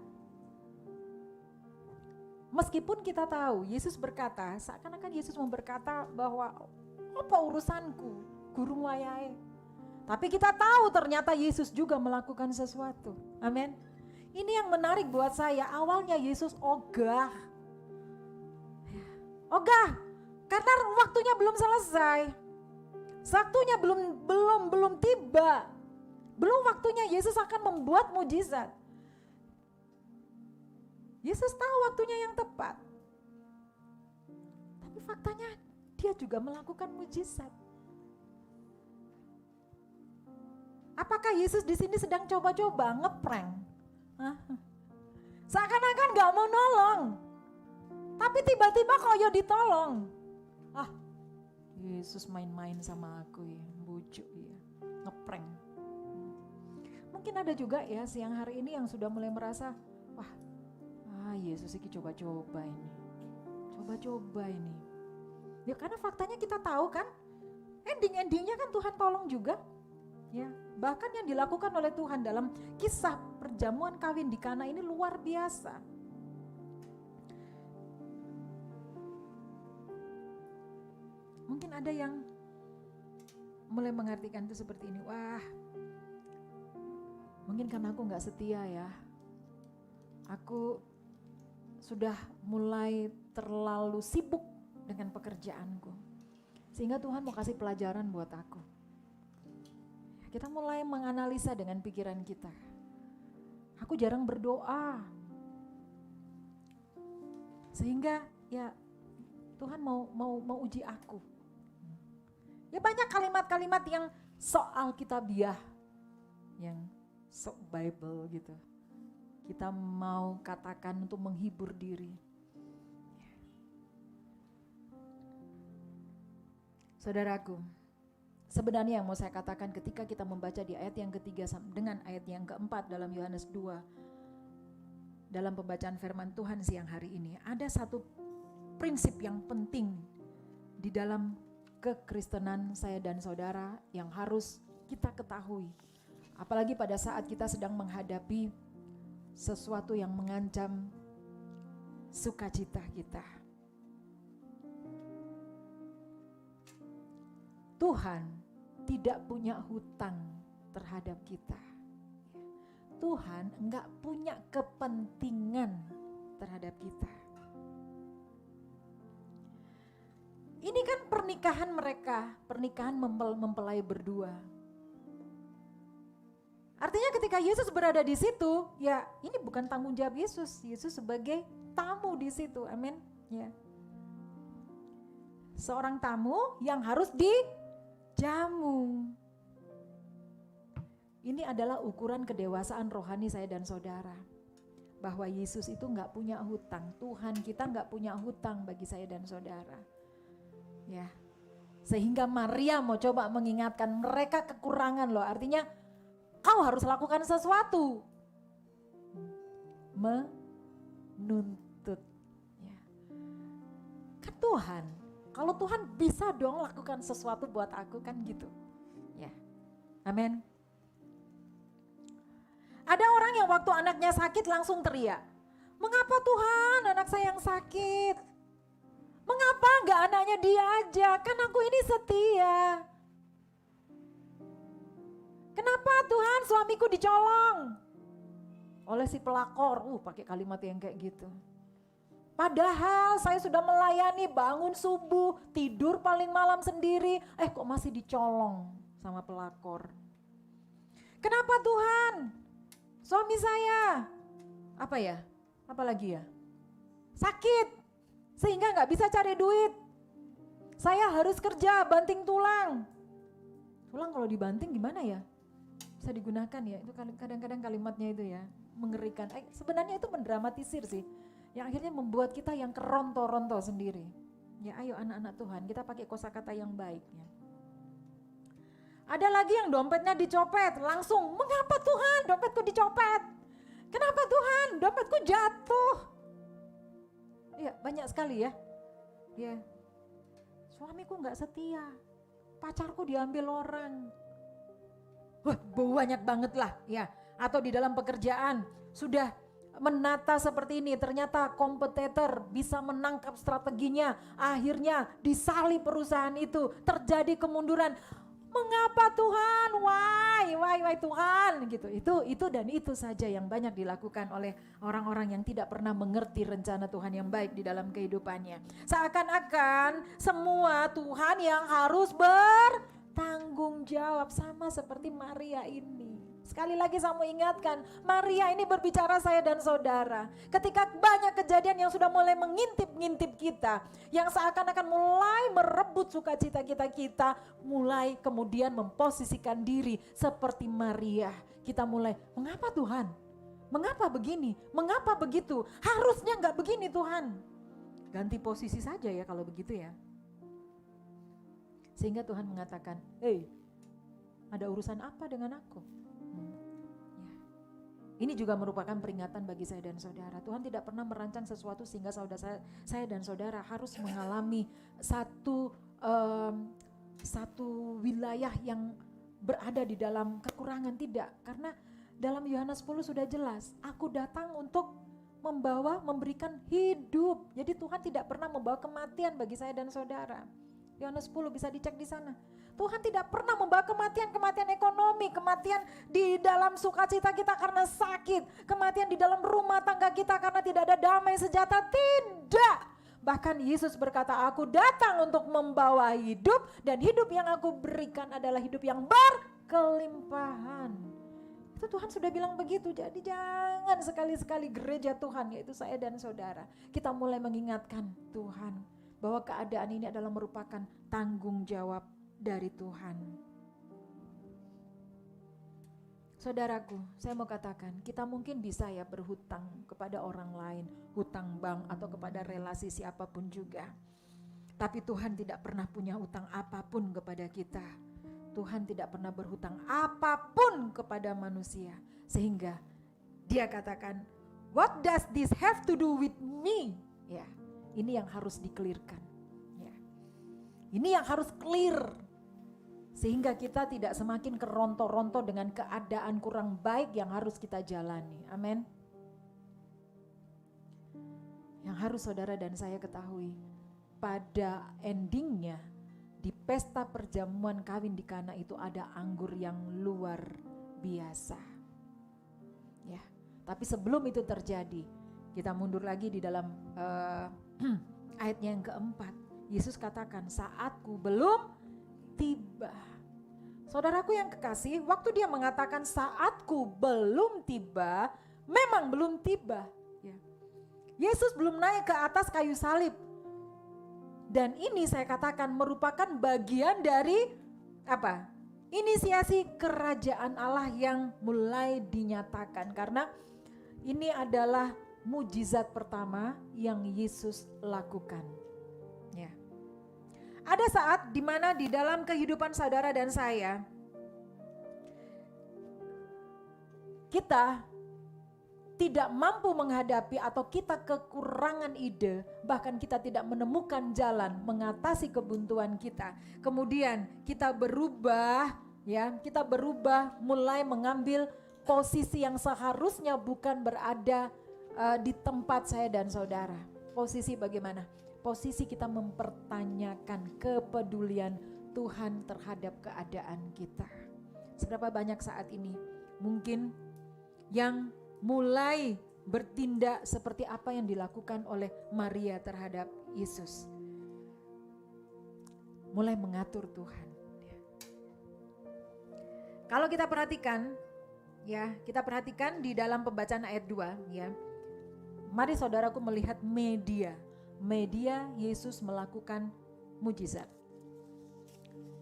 Meskipun kita tahu Yesus berkata, seakan-akan Yesus berkata bahwa apa urusanku, guru wayahe. Tapi kita tahu ternyata Yesus juga melakukan sesuatu. Amin. Ini yang menarik buat saya. Awalnya Yesus ogah. Ogah karena waktunya belum selesai. Waktunya belum tiba. Belum waktunya Yesus akan membuat mujizat. Yesus tahu waktunya yang tepat. Tapi faktanya dia juga melakukan mujizat. Apakah Yesus di sini sedang coba-coba ngeprank? Seakan-akan gak mau nolong. Tapi tiba-tiba koyo ditolong. Yesus main-main sama aku ya, bujuk ya, ngeprank. Mungkin ada juga ya siang hari ini yang sudah mulai merasa, Yesus ini coba-coba ini. Coba-coba ini. Ya karena faktanya kita tahu kan, ending-endingnya kan Tuhan tolong juga. Ya, bahkan yang dilakukan oleh Tuhan dalam kisah perjamuan kawin di Kana ini luar biasa. Mungkin ada yang mulai mengartikan itu seperti ini, mungkin karena aku gak setia ya. Aku sudah mulai terlalu sibuk dengan pekerjaanku. Sehingga Tuhan mau kasih pelajaran buat aku. Kita mulai menganalisa dengan pikiran kita. Aku jarang berdoa. Sehingga ya Tuhan mau uji aku. Ya banyak kalimat-kalimat yang sok Alkitabiah. Yang sok Bible gitu. Kita mau katakan untuk menghibur diri. Saudaraku, sebenarnya yang mau saya katakan ketika kita membaca di ayat yang ketiga dengan ayat yang keempat dalam Yohanes 2, dalam pembacaan firman Tuhan siang hari ini, ada satu prinsip yang penting di dalam kekristenan saya dan saudara yang harus kita ketahui. Apalagi pada saat kita sedang menghadapi sesuatu yang mengancam sukacita kita. Tuhan tidak punya hutang terhadap kita. Tuhan enggak punya kepentingan terhadap kita. Ini kan pernikahan mereka, pernikahan mempelai berdua. Artinya ketika Yesus berada di situ, ya ini bukan tanggung jawab Yesus. Yesus sebagai tamu di situ, amin. Ya. Seorang tamu yang harus dijamu. Ini adalah ukuran kedewasaan rohani saya dan saudara. Bahwa Yesus itu gak punya hutang. Tuhan kita gak punya hutang bagi saya dan saudara. Ya, sehingga Maria mau coba mengingatkan mereka kekurangan loh. Artinya kau harus lakukan sesuatu. Menuntut. Ya. Kan Tuhan. Kalau Tuhan bisa dong lakukan sesuatu buat aku kan gitu. Ya, amin. Ada orang yang waktu anaknya sakit langsung teriak. Mengapa Tuhan anak saya yang sakit? Mengapa enggak anaknya dia aja? Kan aku ini setia. Kenapa Tuhan suamiku dicolong oleh si pelakor? Pakai kalimat yang kayak gitu. Padahal saya sudah melayani, bangun subuh, tidur paling malam sendiri. Kok masih dicolong sama pelakor? Kenapa Tuhan? Suami saya, apa ya? Apa lagi ya? Sakit, sehingga gak bisa cari duit. Saya harus kerja, banting tulang. Tulang kalau dibanting gimana ya? Bisa digunakan ya, itu kadang-kadang kalimatnya itu ya. mengerikan. Sebenarnya itu mendramatisir sih, yang akhirnya membuat kita yang keronto-ronto sendiri. Ya ayo anak-anak Tuhan, kita pakai kosakata yang baik ya. Ada lagi yang dompetnya dicopet, langsung, mengapa Tuhan dompetku dicopet? Kenapa Tuhan dompetku jatuh? Ya banyak sekali ya. Ya, suamiku nggak setia, pacarku diambil orang. Wah banyak banget lah ya. Atau di dalam pekerjaan sudah menata seperti ini, ternyata kompetitor bisa menangkap strateginya, akhirnya disalip perusahaan itu, terjadi kemunduran. Mengapa Tuhan? Why Tuhan? Gitu. Itu dan itu saja yang banyak dilakukan oleh orang-orang yang tidak pernah mengerti rencana Tuhan yang baik di dalam kehidupannya. Seakan-akan semua Tuhan yang harus bertanggung jawab, sama seperti Maria ini. Sekali lagi saya mau ingatkan, Maria ini berbicara saya dan saudara. Ketika banyak kejadian yang sudah mulai mengintip-ngintip kita, yang seakan-akan mulai merebut sukacita kita, mulai kemudian memposisikan diri seperti Maria. Kita mulai, mengapa Tuhan? Mengapa begini? Mengapa begitu? Harusnya enggak begini Tuhan. Ganti posisi saja ya kalau begitu ya. Sehingga Tuhan mengatakan, ada urusan apa dengan aku? Ini juga merupakan peringatan bagi saya dan saudara. Tuhan tidak pernah merancang sesuatu sehingga saya dan saudara harus mengalami satu wilayah yang berada di dalam kekurangan. Tidak, karena dalam Yohanes 10 sudah jelas, aku datang untuk memberikan hidup. Jadi Tuhan tidak pernah membawa kematian bagi saya dan saudara. Yohanes 10 bisa dicek di sana. Tuhan tidak pernah membawa kematian ekonomi, kematian di dalam sukacita kita karena sakit, kematian di dalam rumah tangga kita karena tidak ada damai sejahtera, tidak. Bahkan Yesus berkata, aku datang untuk membawa hidup dan hidup yang aku berikan adalah hidup yang berkelimpahan. Itu Tuhan sudah bilang begitu, jadi jangan sekali-sekali gereja Tuhan, yaitu saya dan saudara, kita mulai mengingatkan Tuhan bahwa keadaan ini adalah merupakan tanggung jawab dari Tuhan. Saudaraku, saya mau katakan, kita mungkin bisa ya berhutang kepada orang lain, hutang bank atau kepada relasi siapapun juga. Tapi Tuhan tidak pernah punya hutang apapun kepada kita. Tuhan tidak pernah berhutang apapun kepada manusia. Sehingga dia katakan, what does this have to do with me? Ya, ini yang harus di-clearkan. Ya. Ini yang harus clear. Sehingga kita tidak semakin keronto-ronto dengan keadaan kurang baik yang harus kita jalani. Amin. Yang harus saudara dan saya ketahui, pada endingnya di pesta perjamuan kawin di Kana itu ada anggur yang luar biasa. Ya, tapi sebelum itu terjadi, kita mundur lagi di dalam ayatnya yang keempat. Yesus katakan, saatku belum tiba. Saudaraku yang kekasih, waktu dia mengatakan saatku belum tiba, memang belum tiba. Ya. Yesus belum naik ke atas kayu salib. Dan ini saya katakan merupakan bagian dari apa? Inisiasi kerajaan Allah yang mulai dinyatakan. Karena ini adalah mujizat pertama yang Yesus lakukan. Ya. Ada saat di mana di dalam kehidupan saudara dan saya, kita tidak mampu menghadapi atau kita kekurangan ide, bahkan kita tidak menemukan jalan mengatasi kebuntuan kita. Kemudian kita berubah, ya, kita berubah mulai mengambil posisi yang seharusnya bukan berada di tempat saya dan saudara. Posisi bagaimana? Posisi kita mempertanyakan kepedulian Tuhan terhadap keadaan kita. Seberapa banyak saat ini mungkin yang mulai bertindak seperti apa yang dilakukan oleh Maria terhadap Yesus. Mulai mengatur Tuhan. Kalau kita perhatikan, ya, kita perhatikan di dalam pembacaan ayat 2, ya. Mari saudaraku melihat media Yesus melakukan mujizat.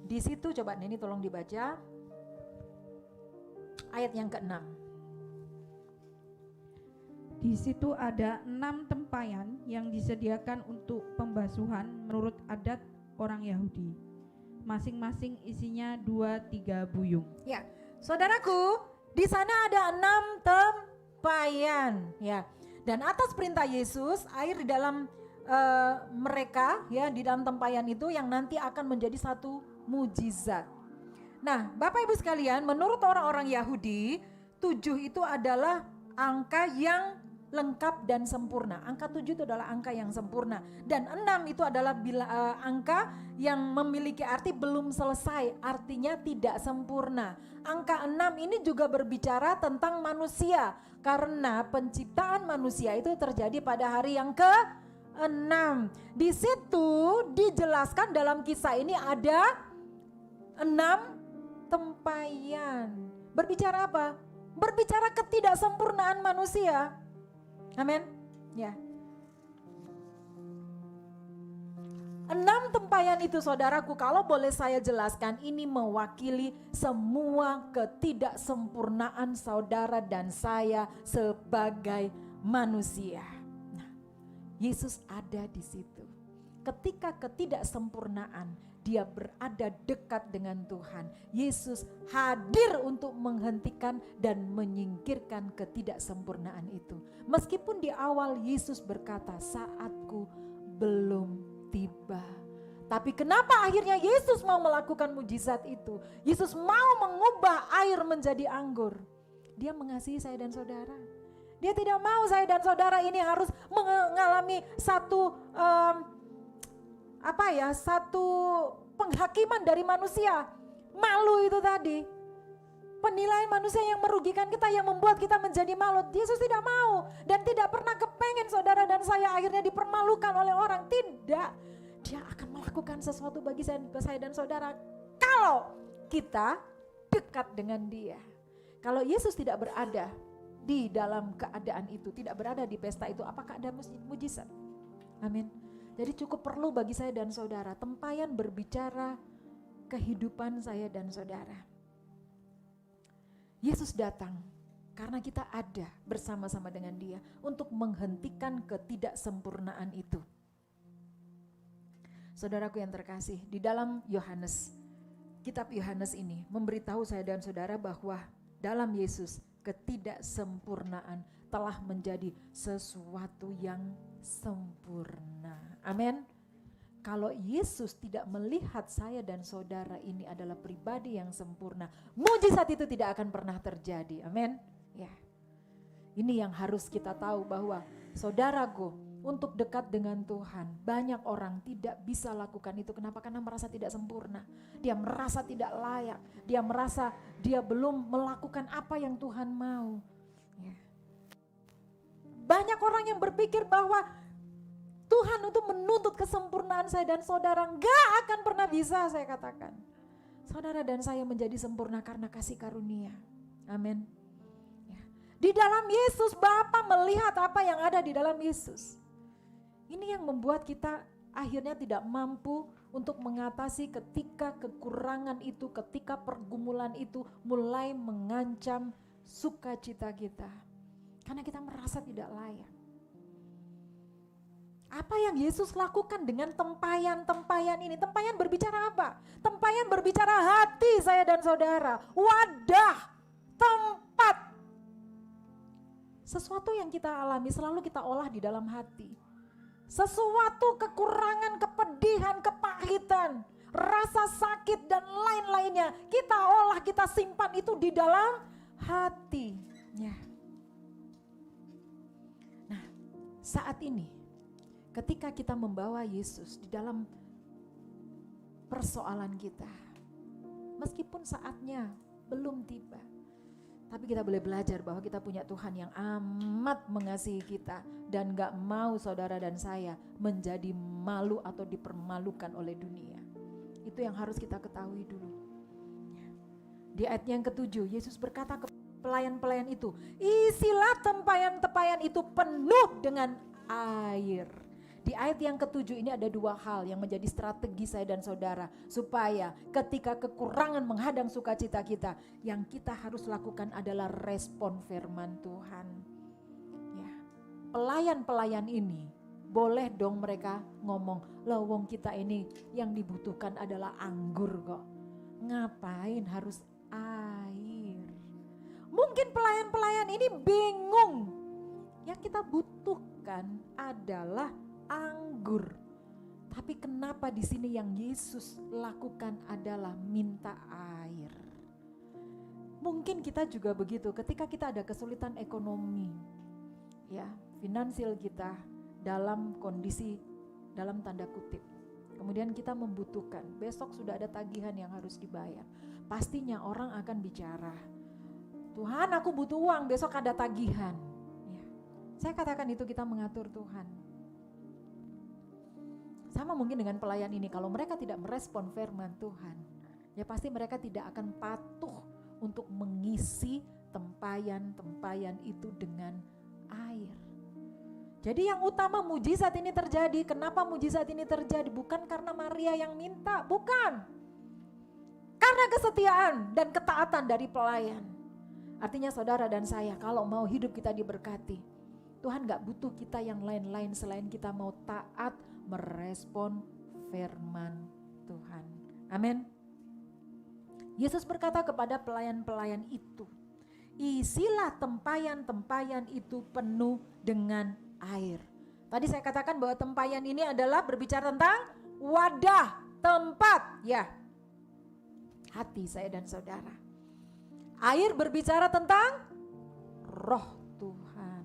Di situ coba Neni tolong dibaca ayat yang ke-6. Di situ ada 6 tempayan yang disediakan untuk pembasuhan menurut adat orang Yahudi. Masing-masing isinya 2-3 buyung. Ya, saudaraku, di sana ada 6 tempayan, ya. Dan atas perintah Yesus, air di dalam mereka, ya, di dalam tempayan itu yang nanti akan menjadi satu mujizat. Nah, Bapak Ibu sekalian, menurut orang-orang Yahudi, 7 itu adalah angka yang lengkap dan sempurna. Angka 7 itu adalah angka yang sempurna. Dan 6 itu adalah angka yang memiliki arti belum selesai, artinya tidak sempurna. Angka 6 ini juga berbicara tentang manusia, karena penciptaan manusia itu terjadi pada hari yang ke-6. Di situ dijelaskan dalam kisah ini ada 6 tempayan. Berbicara apa? Berbicara ketidaksempurnaan manusia. Amin. Ya. 6 tempayan itu saudaraku, kalau boleh saya jelaskan, ini mewakili semua ketidaksempurnaan saudara dan saya sebagai manusia. Nah, Yesus ada di situ. Ketika ketidaksempurnaan, dia berada dekat dengan Tuhan. Yesus hadir untuk menghentikan dan menyingkirkan ketidaksempurnaan itu. Meskipun di awal Yesus berkata, saatku belum tiba. Tapi kenapa akhirnya Yesus mau melakukan mujizat itu? Yesus mau mengubah air menjadi anggur. Dia mengasihi saya dan saudara. Dia tidak mau saya dan saudara ini harus mengalami satu satu penghakiman dari manusia. Malu itu tadi. Penilaian manusia yang merugikan kita, yang membuat kita menjadi malu. Yesus tidak mau dan tidak pernah kepengen saudara dan saya akhirnya dipermalukan oleh orang. Tidak. Dia akan melakukan sesuatu bagi saya dan saudara kalau kita dekat dengan dia. Kalau Yesus tidak berada di dalam keadaan itu, tidak berada di pesta itu, apakah ada mujizat? Amin. Jadi cukup perlu bagi saya dan saudara, tempayan berbicara kehidupan saya dan saudara. Yesus datang karena kita ada bersama-sama dengan dia untuk menghentikan ketidaksempurnaan itu. Saudaraku yang terkasih, di dalam Yohanes, kitab Yohanes ini memberitahu saya dan saudara bahwa dalam Yesus ketidaksempurnaan telah menjadi sesuatu yang sempurna. Amin. Kalau Yesus tidak melihat saya dan saudara ini adalah pribadi yang sempurna, mujizat itu tidak akan pernah terjadi. Amin. Ya. Ini yang harus kita tahu bahwa saudaraku, untuk dekat dengan Tuhan, banyak orang tidak bisa lakukan itu. Kenapa? Karena merasa tidak sempurna. Dia merasa tidak layak. Dia merasa dia belum melakukan apa yang Tuhan mau. Ya. Banyak orang yang berpikir bahwa Tuhan untuk menuntut kesempurnaan saya dan saudara, enggak akan pernah bisa, saya katakan. Saudara dan saya menjadi sempurna karena kasih karunia. Amin. Ya. Di dalam Yesus, Bapa melihat apa yang ada di dalam Yesus. Ini yang membuat kita akhirnya tidak mampu untuk mengatasi ketika kekurangan itu, ketika pergumulan itu mulai mengancam sukacita kita. Karena kita merasa tidak layak. Apa yang Yesus lakukan dengan tempayan-tempayan ini? Tempayan berbicara apa? Tempayan berbicara hati saya dan saudara. Wadah, tempat. Sesuatu yang kita alami selalu kita olah di dalam hati. Sesuatu kekurangan, kepedihan, kepahitan, rasa sakit dan lain-lainnya. Kita olah, kita simpan itu di dalam hati. Ya. Nah, saat ini ketika kita membawa Yesus di dalam persoalan kita, meskipun saatnya belum tiba, tapi kita boleh belajar bahwa kita punya Tuhan yang amat mengasihi kita dan gak mau saudara dan saya menjadi malu atau dipermalukan oleh dunia. Itu yang harus kita ketahui dulu. Di ayat yang ke-7, Yesus berkata ke pelayan-pelayan itu, isilah tempayan-tempayan itu penuh dengan air. Di ayat yang ke-7 ini ada dua hal yang menjadi strategi saya dan saudara, supaya ketika kekurangan menghadang sukacita kita, yang kita harus lakukan adalah respon firman Tuhan. Ya. pelayan-pelayan ini boleh dong mereka ngomong, "Lah wong kita ini yang dibutuhkan adalah anggur kok. Ngapain harus air?" Mungkin pelayan-pelayan ini bingung. Yang kita butuhkan adalah anggur. Tapi kenapa di sini yang Yesus lakukan adalah minta air? Mungkin kita juga begitu ketika kita ada kesulitan ekonomi. Ya, finansial kita dalam kondisi dalam tanda kutip. Kemudian kita membutuhkan, besok sudah ada tagihan yang harus dibayar. Pastinya orang akan bicara, "Tuhan, aku butuh uang, besok ada tagihan." Ya. Saya katakan itu kita mengatur Tuhan. Sama mungkin dengan pelayan ini, kalau mereka tidak merespon firman Tuhan, ya pasti mereka tidak akan patuh untuk mengisi tempayan-tempayan itu dengan air. Jadi yang utama mujizat ini terjadi. Kenapa mujizat ini terjadi? Bukan karena Maria yang minta, bukan. Karena kesetiaan dan ketaatan dari pelayan. Artinya saudara dan saya, kalau mau hidup kita diberkati, Tuhan gak butuh kita yang lain-lain selain kita mau taat merespon firman Tuhan. Amin. Yesus berkata kepada pelayan-pelayan itu, "Isilah tempayan-tempayan itu penuh dengan air." Tadi saya katakan bahwa tempayan ini adalah berbicara tentang wadah, tempat, ya. Hati saya dan saudara. Air berbicara tentang roh Tuhan.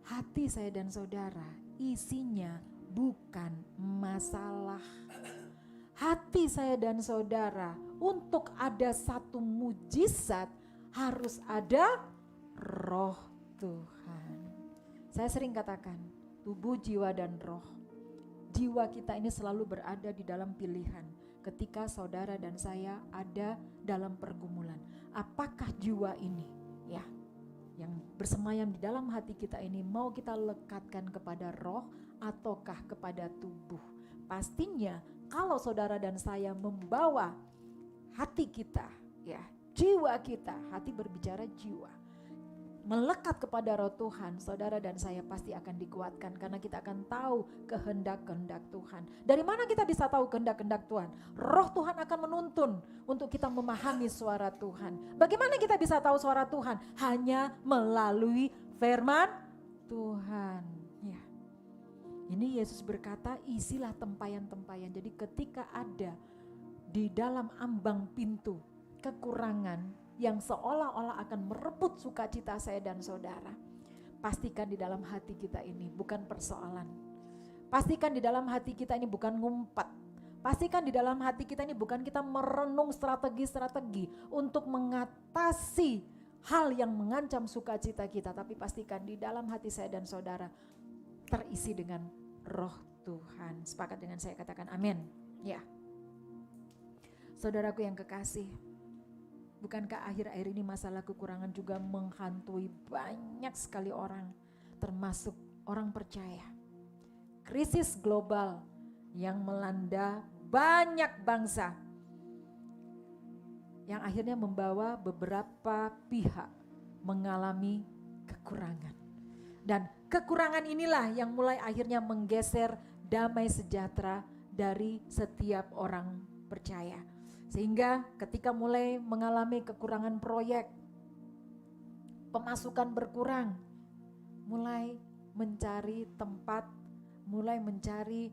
Hati saya dan saudara isinya bukan masalah. Hati saya dan saudara untuk ada satu mujizat harus ada roh Tuhan. Saya sering katakan tubuh, jiwa dan roh. Jiwa kita ini selalu berada di dalam pilihan. Ketika saudara dan saya ada dalam pergumulan, apakah jiwa ini ya yang bersemayam di dalam hati kita ini mau kita lekatkan kepada roh ataukah kepada tubuh? Pastinya kalau saudara dan saya membawa hati kita, ya, jiwa kita, hati berbicara jiwa, melekat kepada roh Tuhan, saudara dan saya pasti akan dikuatkan karena kita akan tahu kehendak-kehendak Tuhan. Dari mana kita bisa tahu kehendak-kehendak Tuhan? Roh Tuhan akan menuntun untuk kita memahami suara Tuhan. Bagaimana kita bisa tahu suara Tuhan? Hanya melalui firman Tuhan. Ya. Ini Yesus berkata, isilah tempayan-tempayan. Jadi ketika ada di dalam ambang pintu kekurangan yang seolah-olah akan merebut sukacita saya dan saudara, pastikan di dalam hati kita ini bukan persoalan. Pastikan di dalam hati kita ini bukan ngumpet. Pastikan di dalam hati kita ini bukan kita merenung strategi-strategi untuk mengatasi hal yang mengancam sukacita kita, tapi pastikan di dalam hati saya dan saudara terisi dengan roh Tuhan. Sepakat dengan saya, katakan amin. Ya. Saudaraku yang kekasih, bukankah akhir-akhir ini masalah kekurangan juga menghantui banyak sekali orang, termasuk orang percaya. Krisis global yang melanda banyak bangsa, yang akhirnya membawa beberapa pihak mengalami kekurangan. Dan kekurangan inilah yang mulai akhirnya menggeser damai sejahtera dari setiap orang percaya. Sehingga ketika mulai mengalami kekurangan proyek, pemasukan berkurang, mulai mencari tempat, mulai mencari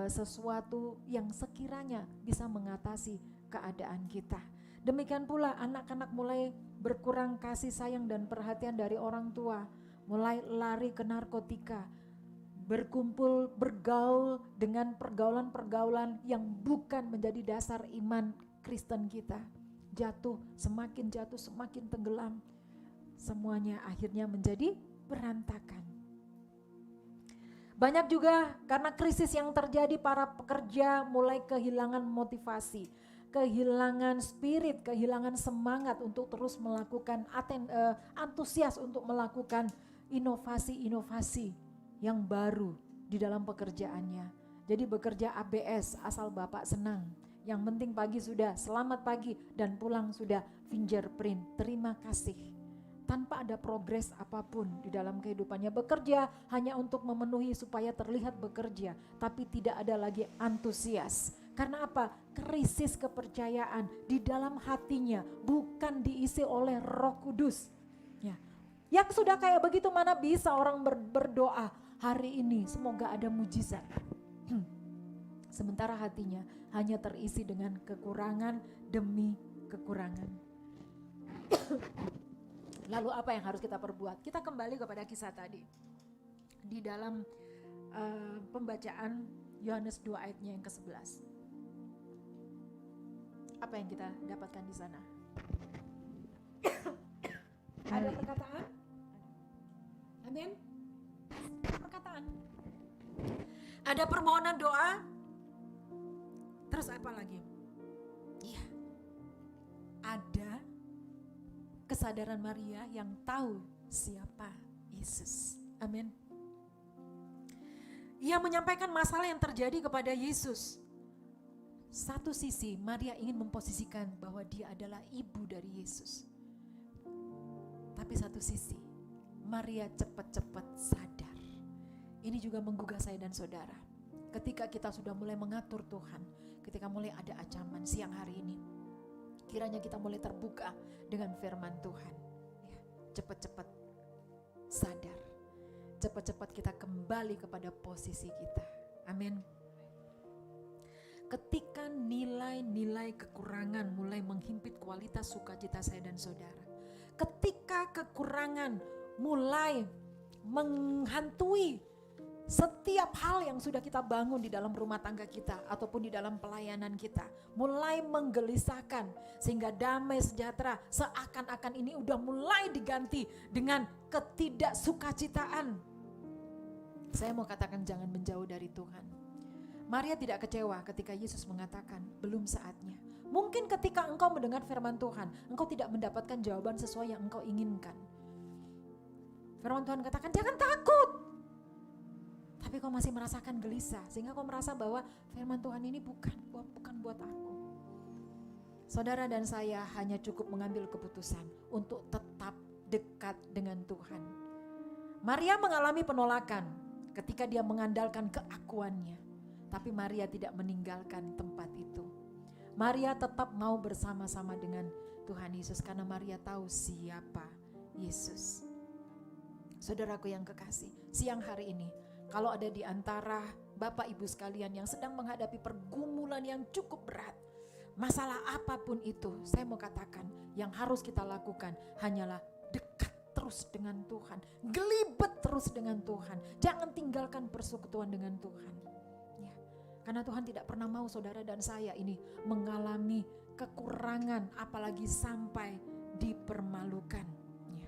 sesuatu yang sekiranya bisa mengatasi keadaan kita. Demikian pula anak-anak mulai berkurang kasih sayang dan perhatian dari orang tua, mulai lari ke narkotika, berkumpul, bergaul dengan pergaulan-pergaulan yang bukan menjadi dasar iman Kristen kita. Semakin jatuh, semakin tenggelam. Semuanya akhirnya menjadi berantakan. Banyak juga karena krisis yang terjadi, para pekerja mulai kehilangan motivasi, kehilangan spirit, kehilangan semangat untuk terus melakukan, antusias untuk melakukan inovasi-inovasi yang baru di dalam pekerjaannya. Jadi bekerja ABS asal Bapak senang. Yang penting pagi sudah selamat pagi dan pulang sudah fingerprint, terima kasih. tanpa ada progres apapun di dalam kehidupannya. Bekerja hanya untuk memenuhi supaya terlihat bekerja, tapi tidak ada lagi antusias. Karena apa? Krisis kepercayaan di dalam hatinya, bukan diisi oleh Roh Kudus. Ya. Yang sudah kayak begitu, mana bisa orang berdoa hari ini semoga ada mujizat. Sementara hatinya hanya terisi dengan kekurangan demi kekurangan. Lalu apa yang harus kita perbuat? Kita kembali kepada kisah tadi. Di dalam pembacaan Yohanes 2 ayatnya yang ke-11. Apa yang kita dapatkan di sana? Ada perkataan? Amin. Perkataan. Ada permohonan doa. Terus apa lagi? Iya. Ada kesadaran Maria yang tahu siapa Yesus. Amin. Ia menyampaikan masalah yang terjadi kepada Yesus. Satu sisi Maria ingin memposisikan bahwa dia adalah ibu dari Yesus. Tapi satu sisi Maria cepat-cepat sadar. Ini juga menggugah saya dan saudara. Ketika kita sudah mulai mengatur Tuhan, ketika mulai ada ancaman siang hari ini, kiranya kita mulai terbuka dengan firman Tuhan. Ya, cepat-cepat sadar. Cepat-cepat kita kembali kepada posisi kita. Amin. Ketika nilai-nilai kekurangan mulai menghimpit kualitas sukacita saya dan saudara. Ketika kekurangan mulai menghantui setiap hal yang sudah kita bangun di dalam rumah tangga kita ataupun di dalam pelayanan kita, mulai menggelisahkan sehingga damai sejahtera seakan-akan ini udah mulai diganti dengan ketidaksukacitaan. Saya mau katakan jangan menjauh dari Tuhan. Maria tidak kecewa ketika Yesus mengatakan belum saatnya. Mungkin ketika engkau mendengar firman Tuhan, engkau tidak mendapatkan jawaban sesuai yang engkau inginkan. Firman Tuhan katakan jangan takut. Tapi kau masih merasakan gelisah sehingga kau merasa bahwa firman Tuhan ini bukan buat aku. Saudara dan saya hanya cukup mengambil keputusan untuk tetap dekat dengan Tuhan. Maria mengalami penolakan ketika dia mengandalkan keakuannya. Tapi Maria tidak meninggalkan tempat itu. Maria tetap mau bersama-sama dengan Tuhan Yesus karena Maria tahu siapa Yesus. Saudaraku yang kekasih, siang hari ini kalau ada di antara Bapak Ibu sekalian yang sedang menghadapi pergumulan yang cukup berat, masalah apapun itu, saya mau katakan yang harus kita lakukan hanyalah dekat terus dengan Tuhan, gelibet terus dengan Tuhan, jangan tinggalkan persekutuan dengan Tuhan. Karena Tuhan tidak pernah mau saudara dan saya ini mengalami kekurangan apalagi sampai dipermalukan. Ya.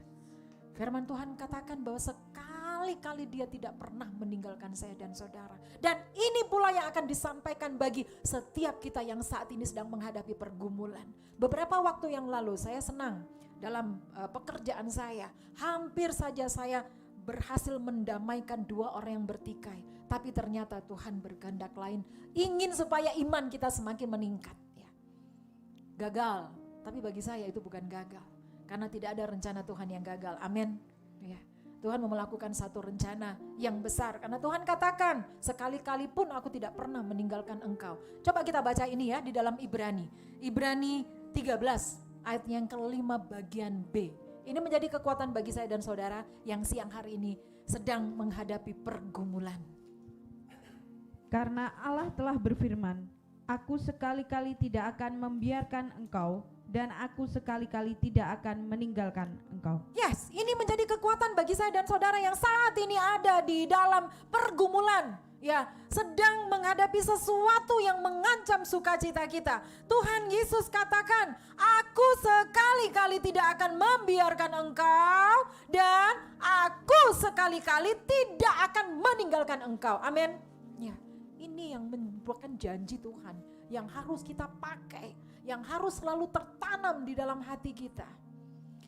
Firman Tuhan katakan bahwa sekali-kali Dia tidak pernah meninggalkan saya dan saudara. Dan ini pula yang akan disampaikan bagi setiap kita yang saat ini sedang menghadapi pergumulan. Beberapa waktu yang lalu saya senang dalam pekerjaan saya. Hampir saja saya berhasil mendamaikan dua orang yang bertikai. Tapi ternyata Tuhan berkehendak lain, ingin supaya iman kita semakin meningkat. Ya. Gagal, tapi bagi saya itu bukan gagal. Karena tidak ada rencana Tuhan yang gagal, amin. Ya. Tuhan melakukan satu rencana yang besar. Karena Tuhan katakan, sekali-kali pun aku tidak pernah meninggalkan engkau. Coba kita baca ini ya di dalam Ibrani. Ibrani 13 ayat yang kelima bagian B. Ini menjadi kekuatan bagi saya dan saudara yang siang hari ini sedang menghadapi pergumulan. Karena Allah telah berfirman, aku sekali-kali tidak akan membiarkan engkau dan aku sekali-kali tidak akan meninggalkan engkau. Yes, ini menjadi kekuatan bagi saya dan saudara yang saat ini ada di dalam pergumulan. Ya, sedang menghadapi sesuatu yang mengancam sukacita kita. Tuhan Yesus katakan, aku sekali-kali tidak akan membiarkan engkau dan aku sekali-kali tidak akan meninggalkan engkau. Amin. Ya, ini yang merupakan janji Tuhan yang harus kita pakai, yang harus selalu tertanam di dalam hati kita.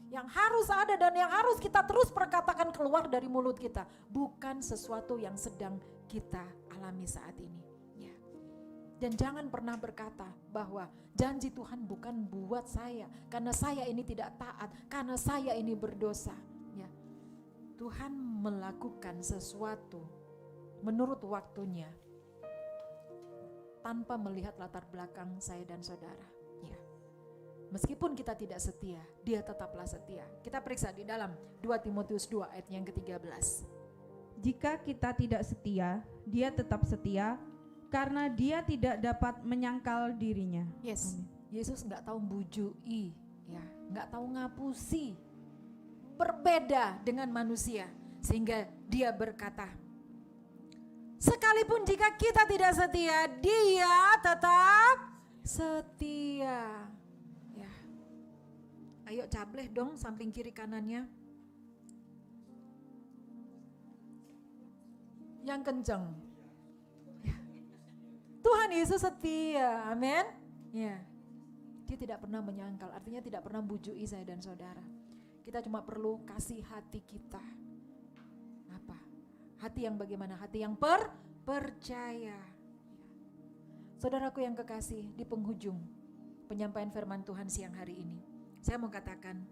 Yang harus ada dan yang harus kita terus perkatakan keluar dari mulut kita. Bukan sesuatu yang sedang kita alami saat ini. Ya. Dan jangan pernah berkata bahwa janji Tuhan bukan buat saya, karena saya ini tidak taat, karena saya ini berdosa. Ya, Tuhan melakukan sesuatu menurut waktunya, tanpa melihat latar belakang saya dan saudara. Ya, meskipun kita tidak setia, Dia tetaplah setia. Kita periksa di dalam 2 Timotius 2 ayat yang ke-13. Jika kita tidak setia, Dia tetap setia, karena Dia tidak dapat menyangkal dirinya. Yes, Amin. Yesus nggak tahu bujui, ya, nggak tahu ngapusi, berbeda dengan manusia, sehingga Dia berkata, sekalipun jika kita tidak setia, Dia tetap setia. Ya, ayo cableh dong samping kiri kanannya, yang kenceng. Tuhan Yesus setia, amin. Ya, Dia tidak pernah menyangkal, artinya tidak pernah bujui saya dan saudara. Kita cuma perlu kasih hati kita. Apa? Hati yang bagaimana? Hati yang percaya. Saudaraku yang kekasih, di penghujung penyampaian firman Tuhan siang hari ini, saya mau katakan,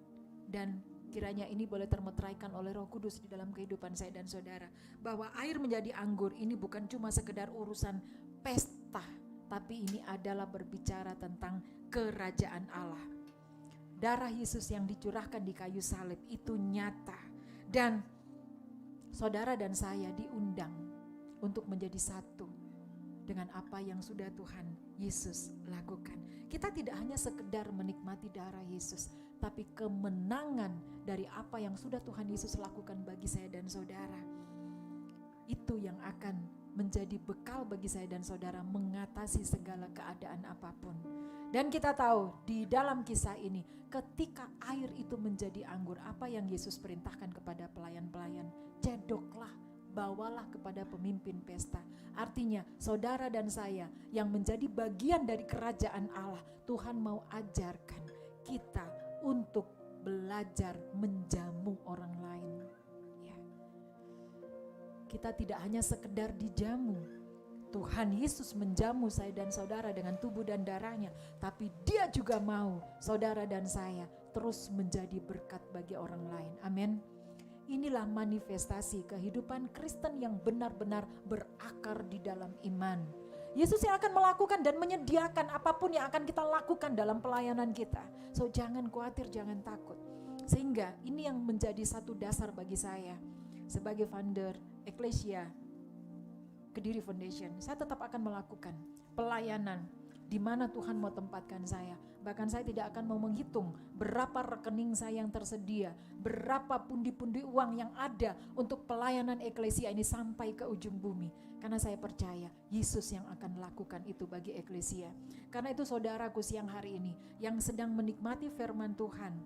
dan kiranya ini boleh termeteraikan oleh Roh Kudus di dalam kehidupan saya dan saudara, bahwa air menjadi anggur ini bukan cuma sekedar urusan pesta, tapi ini adalah berbicara tentang kerajaan Allah. Darah Yesus yang dicurahkan di kayu salib itu nyata, dan saudara dan saya diundang untuk menjadi satu dengan apa yang sudah Tuhan Yesus lakukan. Kita tidak hanya sekedar menikmati darah Yesus, tapi kemenangan dari apa yang sudah Tuhan Yesus lakukan bagi saya dan saudara. Itu yang akan menjadi bekal bagi saya dan saudara mengatasi segala keadaan apapun. Dan kita tahu di dalam kisah ini, ketika air itu menjadi anggur, apa yang Yesus perintahkan kepada pelayan-pelayan? Cedoklah, bawalah kepada pemimpin pesta. Artinya saudara dan saya yang menjadi bagian dari kerajaan Allah, Tuhan mau ajarkan kita untuk belajar menjamu orang lain. Ya. Kita tidak hanya sekedar dijamu, Tuhan Yesus menjamu saya dan saudara dengan tubuh dan darahnya, tapi Dia juga mau saudara dan saya terus menjadi berkat bagi orang lain. Amin. Inilah manifestasi kehidupan Kristen yang benar-benar berakar di dalam iman. Yesus yang akan melakukan dan menyediakan apapun yang akan kita lakukan dalam pelayanan kita. So jangan khawatir, jangan takut. Sehingga ini yang menjadi satu dasar bagi saya sebagai founder Eklesia Kediri Foundation. Saya tetap akan melakukan pelayanan di mana Tuhan mau tempatkan saya. Bahkan saya tidak akan mau menghitung berapa rekening saya yang tersedia, berapa pundi-pundi uang yang ada untuk pelayanan eklesia ini sampai ke ujung bumi. Karena saya percaya Yesus yang akan lakukan itu bagi eklesia. Karena itu saudaraku siang hari ini yang sedang menikmati firman Tuhan,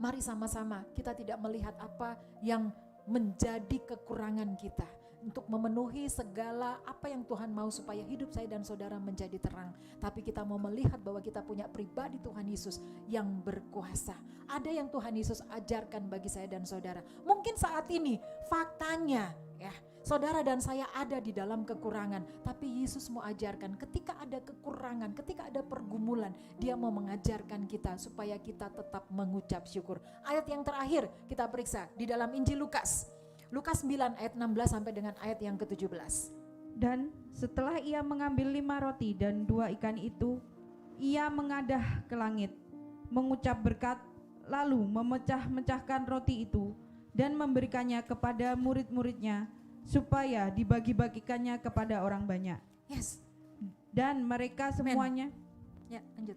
mari sama-sama kita tidak melihat apa yang menjadi kekurangan kita, untuk memenuhi segala apa yang Tuhan mau supaya hidup saya dan saudara menjadi terang. Tapi kita mau melihat bahwa kita punya pribadi Tuhan Yesus yang berkuasa. Ada yang Tuhan Yesus ajarkan bagi saya dan saudara. Mungkin saat ini faktanya ya, saudara dan saya ada di dalam kekurangan. Tapi Yesus mau ajarkan ketika ada kekurangan, ketika ada pergumulan, Dia mau mengajarkan kita supaya kita tetap mengucap syukur. Ayat yang terakhir kita periksa di dalam Injil Lukas 9 ayat 16 sampai dengan ayat yang ke-17. Dan setelah Ia mengambil 5 roti dan 2 ikan itu, Ia mengadah ke langit, mengucap berkat, lalu memecah-mecahkan roti itu dan memberikannya kepada murid-muridnya supaya dibagi-bagikannya kepada orang banyak. Yes. Dan mereka semuanya Ya, lanjut.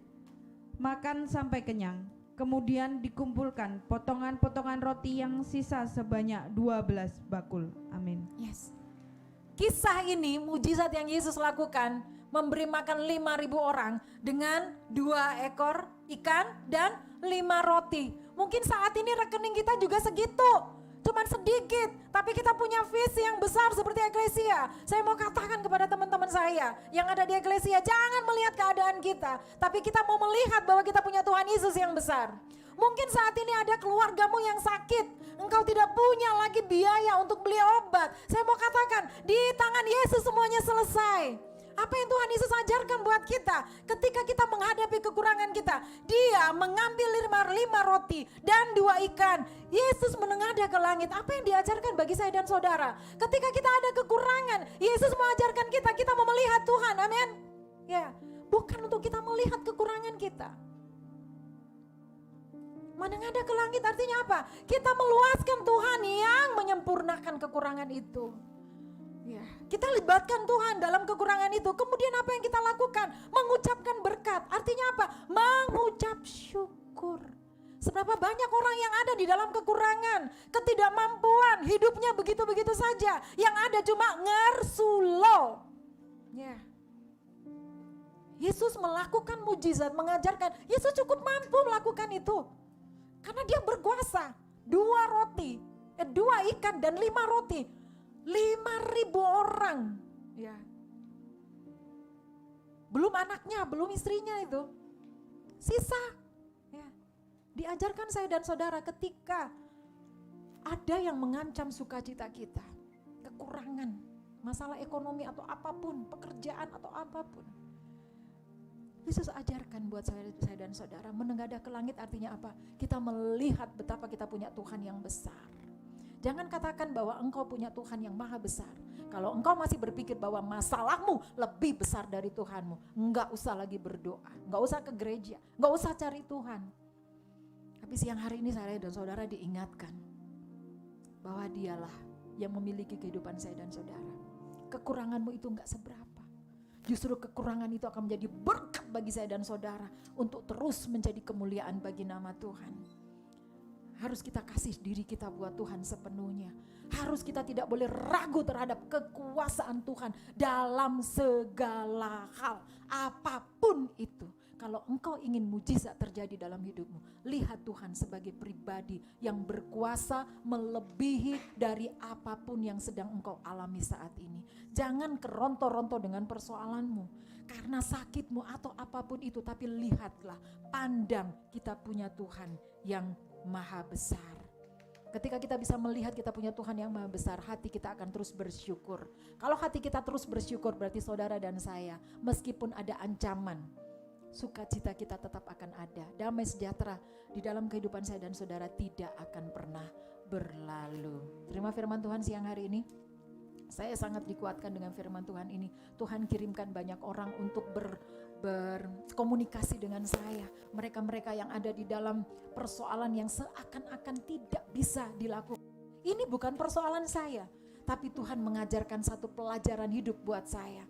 makan sampai kenyang. Kemudian dikumpulkan potongan-potongan roti yang sisa sebanyak 12 bakul. Amin. Yes. Kisah ini mujizat yang Yesus lakukan, memberi makan 5.000 orang dengan 2 ekor ikan dan 5 roti. Mungkin saat ini rekening kita juga segitu, cuman sedikit, tapi kita punya visi yang besar seperti eklesia. Saya mau katakan kepada teman-teman saya yang ada di eklesia, jangan melihat keadaan kita, tapi kita mau melihat bahwa kita punya Tuhan Yesus yang besar. Mungkin saat ini ada keluargamu yang sakit, engkau tidak punya lagi biaya untuk beli obat. Saya mau katakan, di tangan Yesus semuanya selesai. Apa yang Tuhan Yesus ajarkan buat kita ketika kita menghadapi kekurangan kita? Dia mengambil lima roti dan 2 ikan. Yesus menengadah ke langit. Apa yang diajarkan bagi saya dan saudara? Ketika kita ada kekurangan, Yesus mengajarkan kita mau melihat Tuhan. Amin. Ya, bukan untuk kita melihat kekurangan kita. Menengadah ke langit artinya apa? Kita meluaskan Tuhan yang menyempurnakan kekurangan itu. Ya, kita libatkan Tuhan dalam kekurangan itu. Kemudian apa yang kita lakukan? Mengucapkan berkat. Artinya apa? Mengucap syukur. Seberapa banyak orang yang ada di dalam kekurangan, ketidakmampuan, hidupnya begitu-begitu saja. Yang ada cuma ngersulo. Ya. Yesus melakukan mujizat, mengajarkan. Yesus cukup mampu melakukan itu. Karena dia berkuasa. 2 ikan dan 5 roti. 5.000 orang. Ya. Belum anaknya, belum istrinya itu. Sisa. Ya. Diajarkan saya dan saudara ketika ada yang mengancam sukacita kita. Kekurangan, masalah ekonomi atau apapun, pekerjaan atau apapun. Yesus ajarkan buat saya dan saudara, menengadah ke langit artinya apa? Kita melihat betapa kita punya Tuhan yang besar. Jangan katakan bahwa engkau punya Tuhan yang maha besar. Kalau engkau masih berpikir bahwa masalahmu lebih besar dari Tuhanmu, enggak usah lagi berdoa, enggak usah ke gereja, enggak usah cari Tuhan. Tapi siang hari ini saya dan saudara diingatkan bahwa dialah yang memiliki kehidupan saya dan saudara. Kekuranganmu itu enggak seberapa. Justru kekurangan itu akan menjadi berkat bagi saya dan saudara untuk terus menjadi kemuliaan bagi nama Tuhan. Harus kita kasih diri kita buat Tuhan sepenuhnya. Harus kita tidak boleh ragu terhadap kekuasaan Tuhan dalam segala hal. Apapun itu. Kalau engkau ingin mujizat terjadi dalam hidupmu, lihat Tuhan sebagai pribadi yang berkuasa melebihi dari apapun yang sedang engkau alami saat ini. Jangan keronto-ronto dengan persoalanmu karena sakitmu atau apapun itu, tapi lihatlah, pandang kita punya Tuhan yang maha besar. Ketika kita bisa melihat kita punya Tuhan yang maha besar, hati kita akan terus bersyukur. Kalau hati kita terus bersyukur, berarti saudara dan saya, meskipun ada ancaman, sukacita kita tetap akan ada. Damai sejahtera di dalam kehidupan saya dan saudara tidak akan pernah berlalu. Terima firman Tuhan siang hari ini. Saya sangat dikuatkan dengan firman Tuhan ini. Tuhan kirimkan banyak orang untuk berkomunikasi dengan saya. Mereka-mereka yang ada di dalam persoalan yang seakan-akan tidak bisa dilakukan. Ini bukan persoalan saya, tapi Tuhan mengajarkan satu pelajaran hidup buat saya.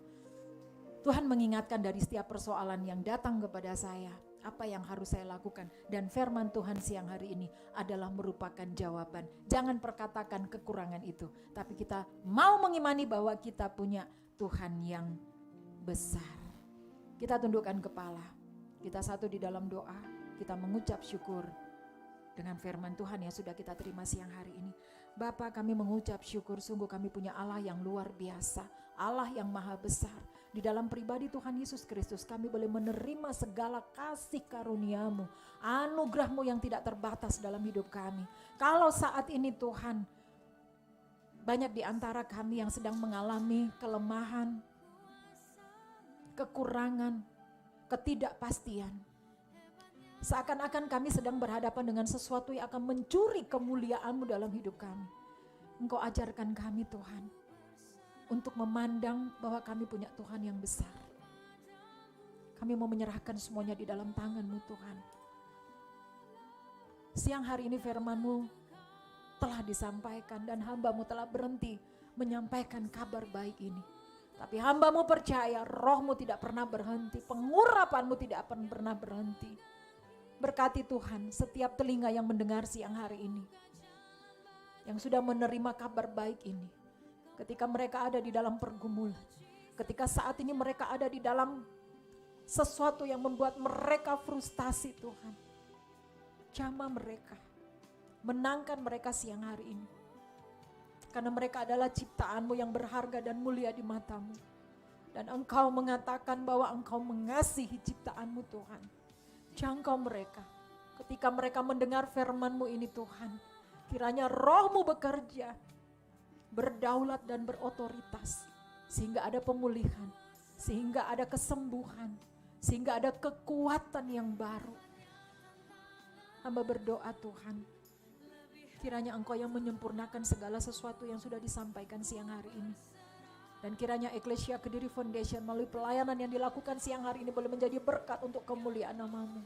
Tuhan mengingatkan dari setiap persoalan yang datang kepada saya, apa yang harus saya lakukan. Dan firman Tuhan siang hari ini adalah merupakan jawaban. Jangan perkatakan kekurangan itu, tapi kita mau mengimani bahwa kita punya Tuhan yang besar. Kita tundukkan kepala, kita satu di dalam doa, kita mengucap syukur dengan firman Tuhan yang sudah kita terima siang hari ini. Bapa, kami mengucap syukur, sungguh kami punya Allah yang luar biasa, Allah yang maha besar. Di dalam pribadi Tuhan Yesus Kristus kami boleh menerima segala kasih karunia-Mu, anugerah-Mu yang tidak terbatas dalam hidup kami. Kalau saat ini Tuhan, banyak di antara kami yang sedang mengalami kelemahan, kekurangan, ketidakpastian. Seakan-akan kami sedang berhadapan dengan sesuatu yang akan mencuri kemuliaan-Mu dalam hidup kami. Engkau ajarkan kami Tuhan, untuk memandang bahwa kami punya Tuhan yang besar. Kami mau menyerahkan semuanya di dalam tangan-Mu Tuhan. Siang hari ini firman-Mu telah disampaikan dan hamba-Mu telah berhenti menyampaikan kabar baik ini. Tapi hamba-Mu percaya Roh-Mu tidak pernah berhenti, pengurapan-Mu tidak akan pernah berhenti. Berkati Tuhan setiap telinga yang mendengar siang hari ini, yang sudah menerima kabar baik ini. Ketika mereka ada di dalam pergumulan, ketika saat ini mereka ada di dalam sesuatu yang membuat mereka frustasi Tuhan. Jamah mereka, menangkan mereka siang hari ini. Karena mereka adalah ciptaan-Mu yang berharga dan mulia di mata-Mu. Dan Engkau mengatakan bahwa Engkau mengasihi ciptaan-Mu Tuhan. Jangkau mereka, ketika mereka mendengar firman-Mu ini Tuhan, kiranya Roh-Mu bekerja, berdaulat dan berotoritas, sehingga ada pemulihan, sehingga ada kesembuhan, sehingga ada kekuatan yang baru. Hamba berdoa Tuhan, kiranya Engkau yang menyempurnakan segala sesuatu yang sudah disampaikan siang hari ini. Dan kiranya Eklesia Kediri Foundation melalui pelayanan yang dilakukan siang hari ini boleh menjadi berkat untuk kemuliaan nama-Mu.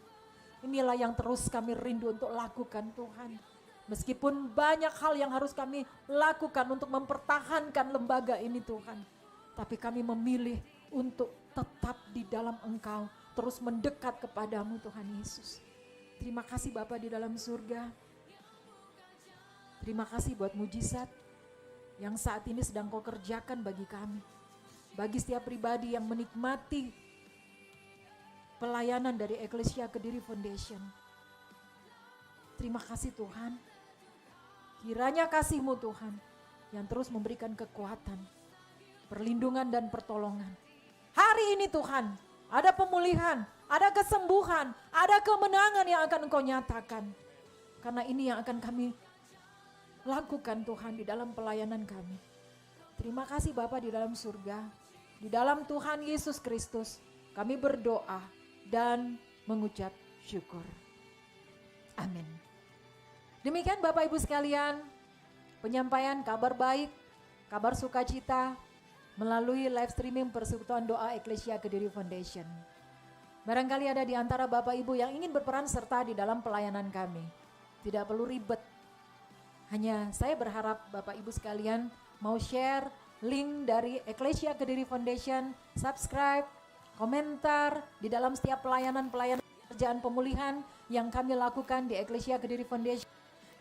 Inilah yang terus kami rindu untuk lakukan Tuhan. Meskipun banyak hal yang harus kami lakukan untuk mempertahankan lembaga ini Tuhan. Tapi kami memilih untuk tetap di dalam Engkau, terus mendekat kepadamu Tuhan Yesus. Terima kasih Bapa di dalam surga. Terima kasih buat mujizat yang saat ini sedang Kau kerjakan bagi kami. Bagi setiap pribadi yang menikmati pelayanan dari Eklesia Kediri Foundation. Terima kasih Tuhan. Kiranya kasih-Mu Tuhan yang terus memberikan kekuatan, perlindungan dan pertolongan. Hari ini Tuhan, ada pemulihan, ada kesembuhan, ada kemenangan yang akan Engkau nyatakan. Karena ini yang akan kami lakukan Tuhan di dalam pelayanan kami. Terima kasih Bapa di dalam surga. Di dalam Tuhan Yesus Kristus kami berdoa dan mengucap syukur. Amin. Demikian Bapak Ibu sekalian, penyampaian kabar baik, kabar sukacita melalui live streaming Persekutuan Doa Eklesia Kediri Foundation. Barangkali ada di antara Bapak Ibu yang ingin berperan serta di dalam pelayanan kami. Tidak perlu ribet. Hanya saya berharap Bapak Ibu sekalian mau share link dari Eklesia Kediri Foundation, subscribe, komentar di dalam setiap pelayanan-pelayanan kerjaan pemulihan yang kami lakukan di Eklesia Kediri Foundation,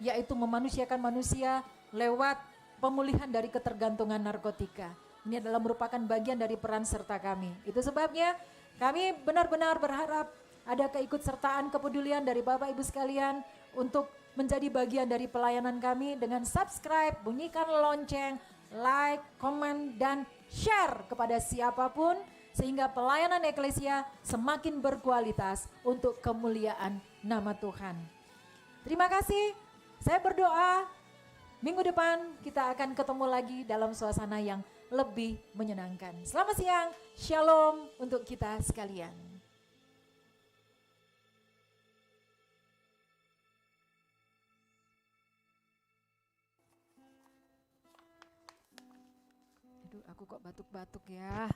yaitu memanusiakan manusia lewat pemulihan dari ketergantungan narkotika. Ini adalah merupakan bagian dari peran serta kami. Itu sebabnya kami benar-benar berharap ada keikutsertaan kepedulian dari Bapak Ibu sekalian untuk menjadi bagian dari pelayanan kami dengan subscribe, bunyikan lonceng, like, komen, dan share kepada siapapun sehingga pelayanan Eklesia semakin berkualitas untuk kemuliaan nama Tuhan. Terima kasih, saya berdoa minggu depan kita akan ketemu lagi dalam suasana yang lebih menyenangkan. Selamat siang, shalom untuk kita sekalian. Aduh, aku kok batuk-batuk ya.